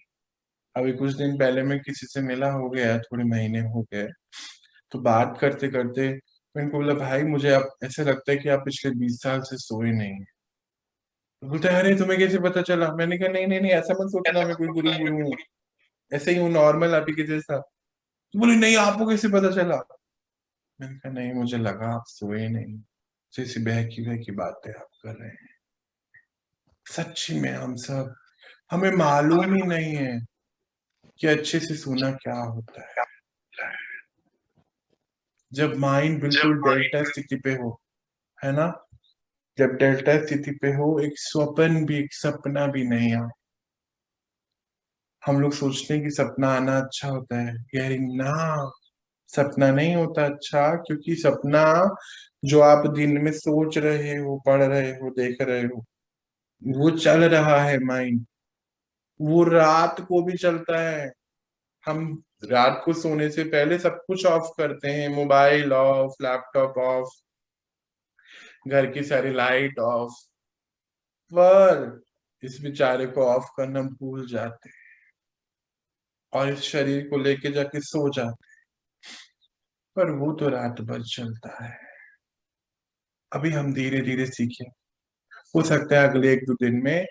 अभी कुछ दिन पहले मैं किसी से मिला, हो गया थोड़े महीने हो गए, तो बात करते करते मैंने को बोला भाई मुझे अब ऐसा लगता है कि आप पिछले 20 साल से सोए नहीं है। तो बोलते हैं अरे तुम्हें कैसे पता चला? मैंने कहा नहीं नहीं नहीं, ऐसा मत सोचना मैं कोई गुरु गुरु हूँ, ऐसे ही हूँ नॉर्मल आप ही के जैसा। तो बोले नहीं आपको कैसे पता चला? मैंने कहा नहीं मुझे लगा आप सोए नहीं, जैसी बहकी बातें आप कर रहे हैं। सच्ची में हम सब, हमें मालूम ही नहीं है कि अच्छे से सोना क्या होता है। जब माइंड बिल्कुल डेल्टा स्थिति पे हो, है ना, जब डेल्टा स्थिति पे हो, एक स्वप्न भी, एक सपना भी नहीं आ। हम लोग सोचते हैं कि सपना आना अच्छा होता है, यार ना, सपना नहीं होता अच्छा। क्योंकि सपना जो आप दिन में सोच रहे हो, पढ़ रहे हो, देख रहे हो, वो चल रहा है माइंड, वो रात को भी चलता है। हम रात को सोने से पहले सब कुछ ऑफ करते हैं, मोबाइल ऑफ, लैपटॉप ऑफ, घर की सारी लाइट ऑफ, पर इस बेचारे को ऑफ करना भूल जाते हैं और इस शरीर को लेके जाके सो जाते हैं। पर वो तो रात भर चलता है। अभी हम धीरे धीरे सीखें, हो सकता है अगले 1-2 दिन में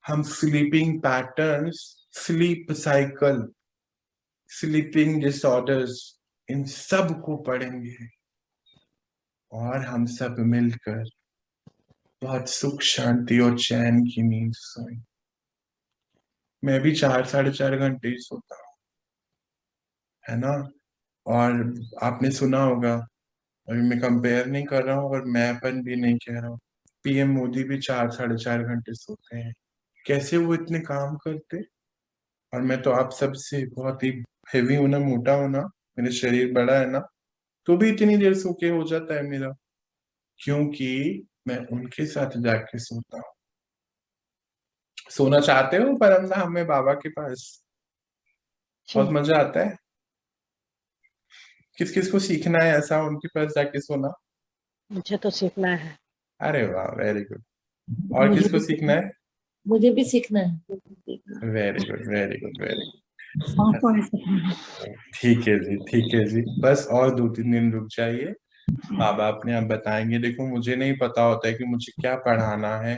हम sleeping patterns, sleep cycle, sleeping disorders, इन सब को पढ़ेंगे और हम सब मिलकर बहुत सुख शांति और चैन की नींद सोएं। मैं भी 4-4.5 घंटे ही सोता हूँ, है ना। और आपने सुना होगा, अभी मैं कंपेयर नहीं कर रहा हूँ और मैंपन भी नहीं कह रहा हूँ, पीएम मोदी भी 4-4.5 घंटे सोते हैं। कैसे वो इतने काम करते? और मैं तो आप सबसे बहुत ही हेवी हूं ना, मोटा हूं ना, मेरा शरीर बड़ा है ना, तो भी इतनी देर सो के हो जाता है मेरा, क्योंकि मैं उनके साथ जाके सोता हूँ। सोना चाहते हो परमधाम में बाबा के पास? बहुत जी, मजा आता है। किस किस को सीखना है ऐसा उनके पास जाके सोना? मुझे तो सीखना है। अरे वाह, वेरी गुड। और मुझे किसको भी सीखना है? मुझे भी सीखना है। Very good, very good, very हाँ, गुड। कौन सा? ठीक है जी, ठीक है जी, बस और 2-3 दिन रुक जाइए, बाबा अपने आप बताएंगे। देखो मुझे नहीं पता होता है कि मुझे क्या पढ़ाना है,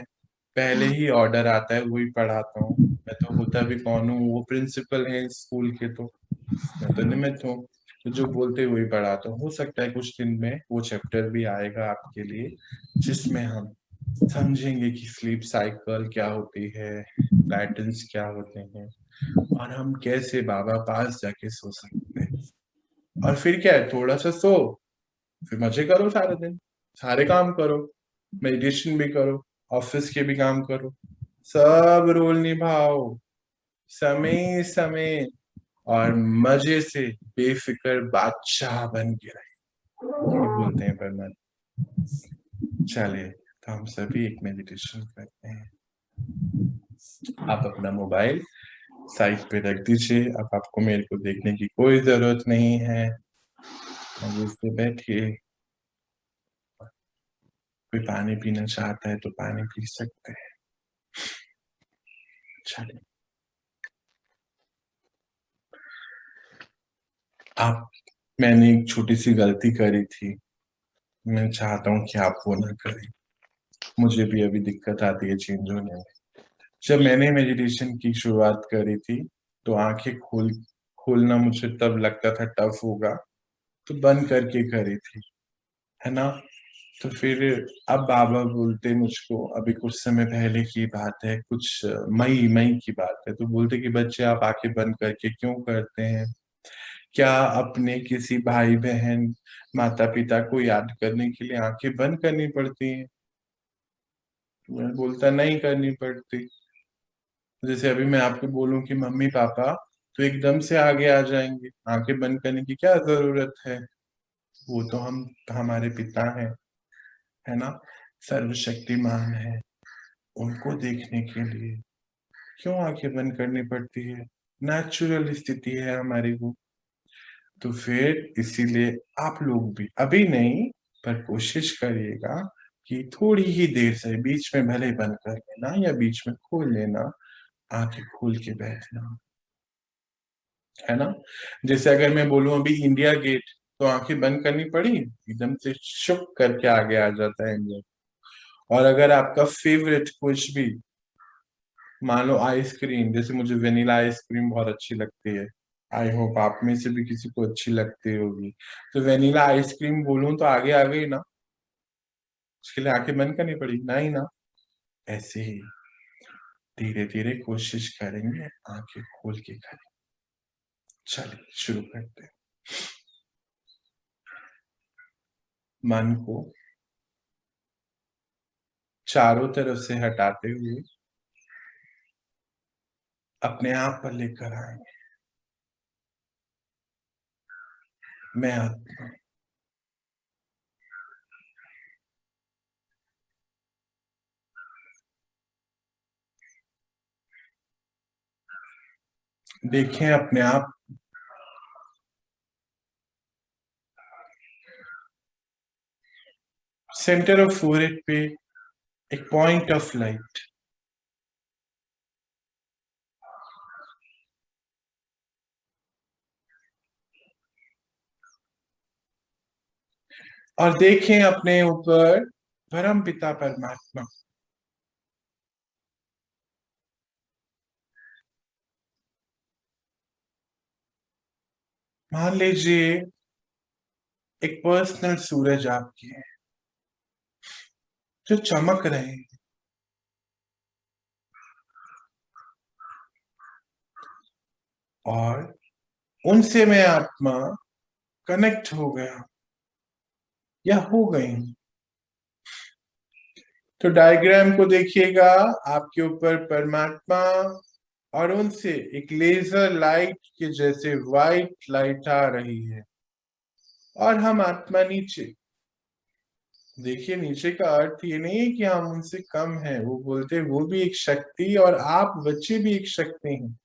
पहले ही ऑर्डर आता है वही पढ़ाता हूँ। मैं तो होता भी कौन हूँ, वो प्रिंसिपल है स्कूल के, तो मैं तो निमित्त हूँ। तो जो बोलते वही पढ़ाता हूँ। हो सकता है कुछ दिन में वो चैप्टर भी आएगा आपके लिए, जिसमें हम समझेंगे कि स्लीप साइकिल क्या होती है, पैटर्न्स क्या होते हैं, और हम कैसे बाबा पास जाके सो सकते हैं। और फिर क्या है, थोड़ा सा सो, फिर मजे करो सारा दिन, सारे काम करो, मेडिटेशन भी करो, ऑफिस के भी काम करो, सब रोल निभाओ समय समय, और मजे से बेफिक्र बादशाह बन के रहे। ये बोलते हैं परमात्मा। चलिए, तो हम सभी एक मेडिटेशन करते हैं। आप अपना मोबाइल साइड पे रख दीजिए। अब आपको मेरे को देखने की कोई जरूरत नहीं है। मजे से बैठिए। कोई पानी पीना चाहता है तो पानी पी सकते हैं। चलिए, मैंने एक छोटी सी गलती करी थी। मैं चाहता हूँ कि आप वो ना करें। मुझे भी अभी दिक्कत आती है चेंज होने में। जब मैंने मेडिटेशन की शुरुआत करी थी तो आंखें खोलना मुझे तब लगता था टफ होगा, तो बंद करके करी थी, है ना। तो फिर अब बाबा बोलते मुझको, अभी कुछ समय पहले की बात है, कुछ मई की बात है, तो बोलते कि बच्चे आप आंखें बंद करके क्यों करते हैं? क्या अपने किसी भाई बहन माता पिता को याद करने के लिए आंखें बंद करनी पड़ती हैं? मैं बोलता नहीं करनी पड़ती। जैसे अभी मैं आपको बोलूं कि मम्मी पापा, तो एकदम से आगे आ जाएंगे। आंखें बंद करने की क्या जरूरत है? वो तो हम हमारे पिता हैं, है ना, सर्वशक्तिमान है। उनको देखने के लिए क्यों आंखें बंद करनी पड़ती है? नेचुरल स्थिति है हमारी वो। तो फिर इसीलिए आप लोग भी अभी नहीं, पर कोशिश करिएगा कि थोड़ी ही देर से, बीच में भले बंद कर लेना या बीच में खोल लेना, आंखें खोल के बैठना, है ना। जैसे अगर मैं बोलूं अभी इंडिया गेट, तो आंखें बंद करनी पड़ी, एकदम से शुक करके आगे आ जाता है इंडिया। और अगर आपका फेवरेट कुछ भी, मान लो आइसक्रीम, जैसे मुझे वेनिला आइसक्रीम बहुत अच्छी लगती है, आई होप आप में से भी किसी को अच्छी लगती होगी, तो वेनिला आइसक्रीम बोलूं तो आगे आ गई ना, उसके लिए आंखें बंद करनी पड़ी नहीं ना। ऐसे ही धीरे धीरे कोशिश करेंगे, आंखें खोल के करें। चलिए शुरू करते हैं। मन को चारों तरफ से हटाते हुए अपने आप पर लेकर आएंगे। मैं आत्मा, देखें अपने आप सेंटर ऑफ फोरहेड पे एक पॉइंट ऑफ लाइट, और देखें अपने ऊपर परम पिता परमात्मा। मान लीजिए एक पर्सनल सूरज आपके है जो चमक रहे हैं, और उनसे मैं आत्मा कनेक्ट हो गया या हो गई। तो डायग्राम को देखिएगा, आपके ऊपर परमात्मा और उनसे एक लेजर लाइट के जैसे व्हाइट लाइट आ रही है, और हम आत्मा नीचे। देखिए, नीचे का अर्थ ये नहीं है कि हम उनसे कम हैं। वो बोलते वो भी एक शक्ति, और आप बच्चे भी एक शक्ति हैं।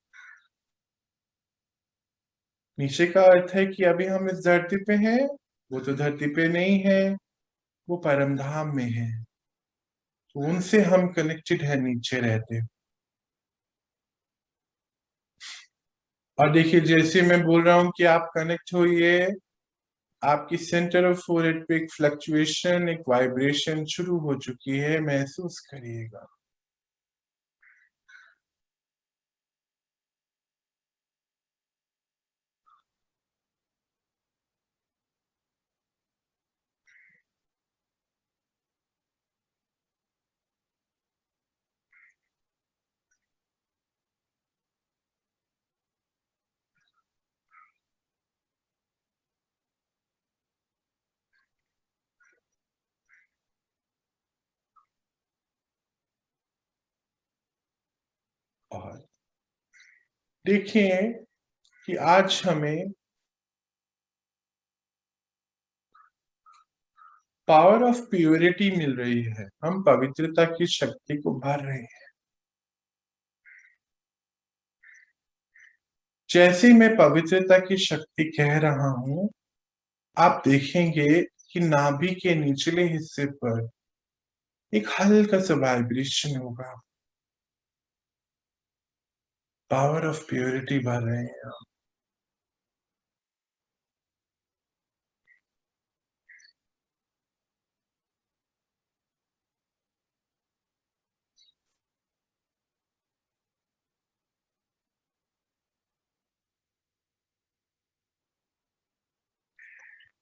नीचे का अर्थ है कि अभी हम इस धरती पे हैं, वो तो धरती पे नहीं है, वो परम धाम में है। तो उनसे हम कनेक्टेड है नीचे रहते। और देखिए, जैसे मैं बोल रहा हूं कि आप कनेक्ट होइए, आपकी सेंटर ऑफ फोरहेड पे एक फ्लक्चुएशन, एक वाइब्रेशन शुरू हो चुकी है, महसूस करिएगा। और देखिए कि आज हमें पावर ऑफ प्योरिटी मिल रही है, हम पवित्रता की शक्ति को भर रहे हैं। जैसे मैं पवित्रता की शक्ति कह रहा हूं, आप देखेंगे कि नाभि के निचले हिस्से पर एक हल्का सा वाइब्रेशन होगा। पावर ऑफ प्योरिटी भर रहे हैं आप।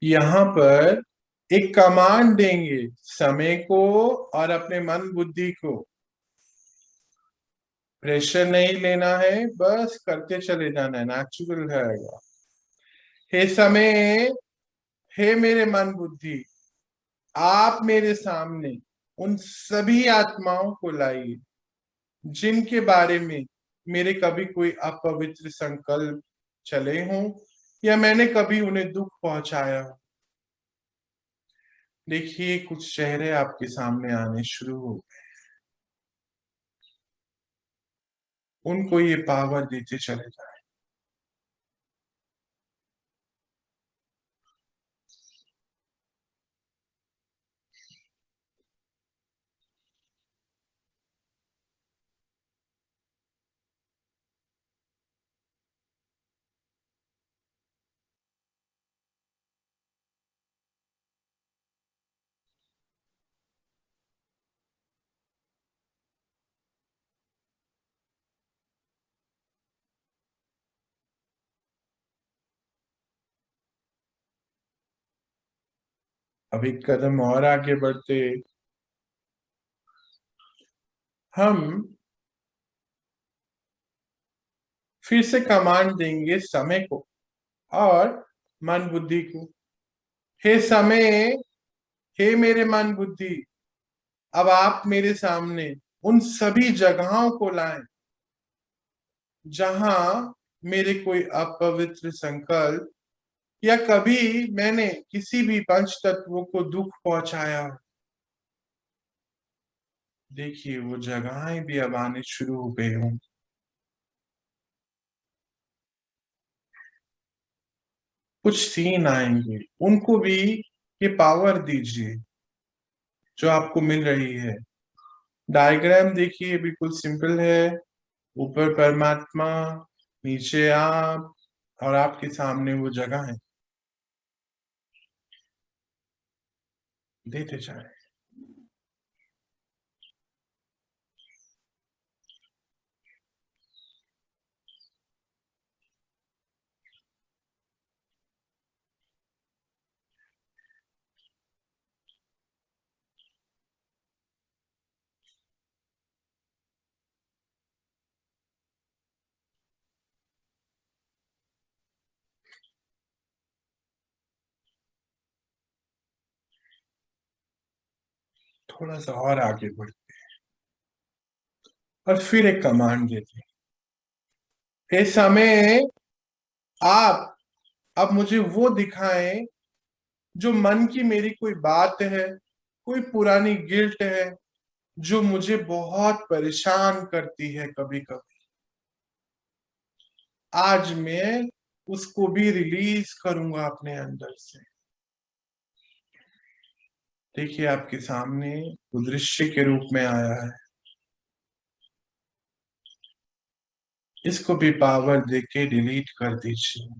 यहाँ पर एक कमांड देंगे समय को और अपने मन बुद्धि को। प्रेशर नहीं लेना है, बस करते चले जाना है, नेचुरल रहेगा। हे समय, हे मेरे मन बुद्धि, आप मेरे सामने उन सभी आत्माओं को लाइए जिनके बारे में मेरे कभी कोई अपवित्र संकल्प चले हों या मैंने कभी उन्हें दुख पहुंचाया हो। देखिए कुछ चेहरे आपके सामने आने शुरू हो गए, उनको ये पावर देते चले जाए। अब एक कदम और आगे बढ़ते हम फिर से कमांड देंगे समय को और मन बुद्धि को। हे समय, हे मेरे मन बुद्धि, अब आप मेरे सामने उन सभी जगहों को लाएं जहां मेरे कोई अपवित्र संकल्प या कभी मैंने किसी भी पंच तत्वों को दुख पहुंचाया हो। देखिए वो जगहें भी अब आने शुरू हो गए हों। कुछ सीन आएंगे, उनको भी ये पावर दीजिए जो आपको मिल रही है। डायग्राम देखिए, बिल्कुल सिंपल है। ऊपर परमात्मा, नीचे आप और आपके सामने वो जगह है। देते जाए। थोड़ा सा और आगे बढ़ते और फिर एक कमांड देते। हे समय, आप अब मुझे वो दिखाएं जो मन की मेरी कोई बात है, कोई पुरानी गिल्ट है जो मुझे बहुत परेशान करती है कभी कभी। आज मैं उसको भी रिलीज करूंगा अपने अंदर से। देखिए आपके सामने वो दृश्य के रूप में आया है। इसको भी पावर देके डिलीट कर दीजिए।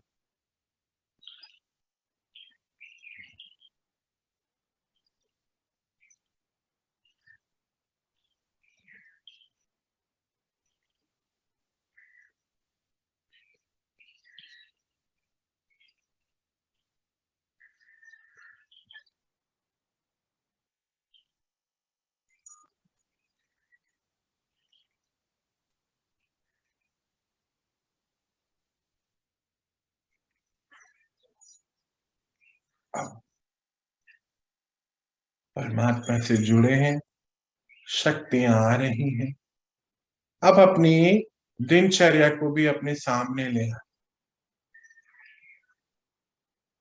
अब परमात्मा से जुड़े हैं, शक्तियां आ रही हैं। अब अपनी दिनचर्या को भी अपने सामने ले आए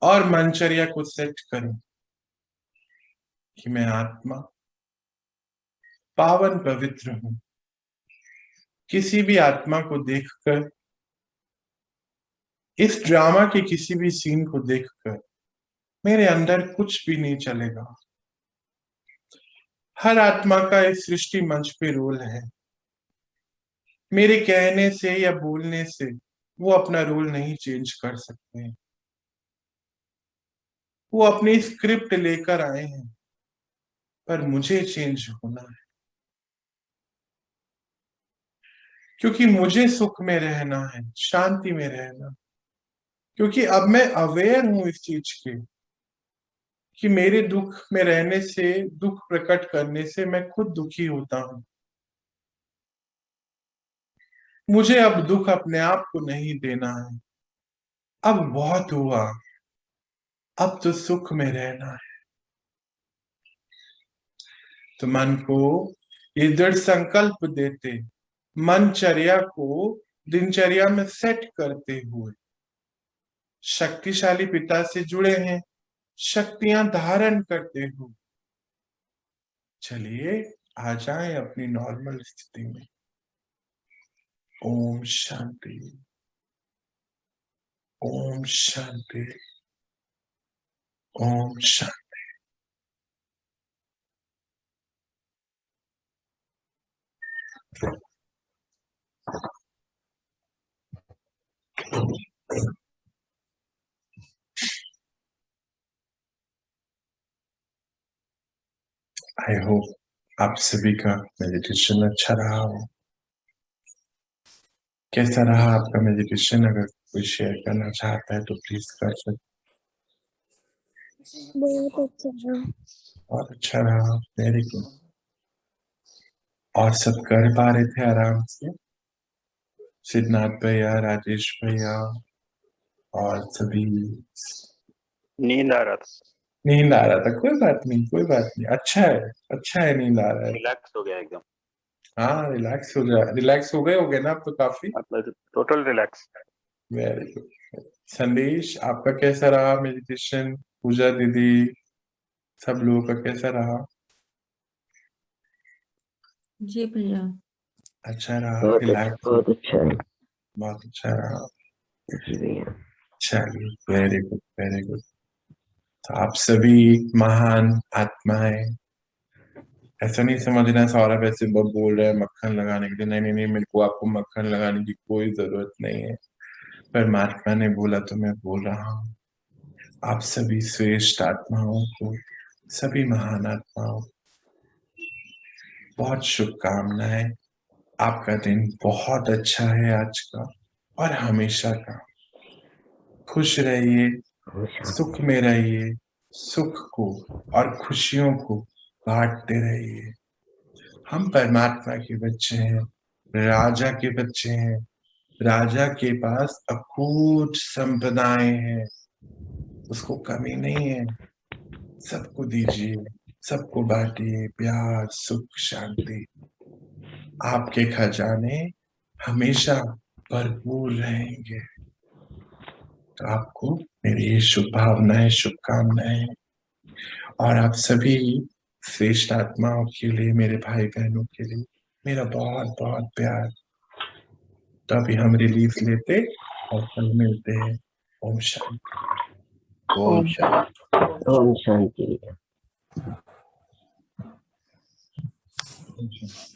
और मनचर्या को सेट करें। कि मैं आत्मा पावन पवित्र हूं। किसी भी आत्मा को देखकर, इस ड्रामा के किसी भी सीन को देखकर मेरे अंदर कुछ भी नहीं चलेगा। हर आत्मा का इस सृष्टि मंच पे रोल है। मेरे कहने से या बोलने से वो अपना रोल नहीं चेंज कर सकते। वो अपनी स्क्रिप्ट लेकर आए हैं, पर मुझे चेंज होना है, क्योंकि मुझे सुख में रहना है, शांति में रहना। क्योंकि अब मैं अवेयर हूं इस चीज के कि मेरे दुख में रहने से, दुख प्रकट करने से मैं खुद दुखी होता हूं। मुझे अब दुख अपने आप को नहीं देना है। अब बहुत हुआ, अब तो सुख में रहना है। तो मन को ये दृढ़ संकल्प देते, मनचर्या को दिनचर्या में सेट करते हुए शक्तिशाली पिता से जुड़े हैं, शक्तियां धारण करते हुए चलिए आ जाएं अपनी नॉर्मल स्थिति में। ओम शांति, ओम शांति, ओम शांति। आई होप आप सभी का मेडिटेशन अच्छा रहा हो। कैसा रहा आपका मेडिटेशन? अगर कोई शेयर करना चाहता है तो प्लीज कर सकते। बहुत अच्छा रहा, वेरी गुड। और सब कर पा रहे थे आराम से? सिद्धनाथ भैया, राजेश भैया और सभी? नींद आ रहा था, नींद आ रहा था? कोई बात नहीं, कोई बात नहीं, अच्छा है, अच्छा है, नींद आ रहा है। रिलैक्स हो गया एकदम, हाँ, रिलैक्स हो गए होगे ना आप तो काफी। मतलब टोटल रिलैक्स। Very good. संदेश, आपका कैसा रहा मेडिटेशन? पूजा दीदी, सब लोगों का कैसा रहा? जी भैया। अच्छा रहा, बहुत रिलैक्स? बहुत अच्छा है बहुत अच्छा रहा। जी भैया। चलिए, वेरी गुड, वेरी गुड। तो आप सभी महान आत्माएं, ऐसा नहीं समझना सौरभ ऐसे बोल रहे हैं मक्खन लगाने के लिए। नहीं नहीं नहीं, मेरे को आपको मक्खन लगाने की कोई जरूरत नहीं है। परमात्मा ने बोला तो मैं बोल रहा हूँ। आप सभी श्रेष्ठ आत्माओं को, सभी महान आत्माओं बहुत शुभकामनाएं। आपका दिन बहुत अच्छा है आज का और हमेशा का। खुश रहिए, सुख में रहिए, सुख को और खुशियों को बांटते रहिए। हम परमात्मा के बच्चे हैं, राजा के बच्चे हैं। राजा के पास अकूट संपदाएं हैं, उसको कमी नहीं है। सबको दीजिए, सबको बांटिए, प्यार, सुख, शांति। आपके खजाने हमेशा भरपूर रहेंगे। तो आपको मेरी शुभ भावनाएं, शुभकामनाएं। और आप सभी श्रेष्ठ आत्माओं के लिए, मेरे भाई बहनों के लिए मेरा बहुत बहुत प्यार। तो अभी हम रिलीफ लेते और कल मिलते हैं। ओम शांति। ओम शांति। ओम शांति। ओम शांति।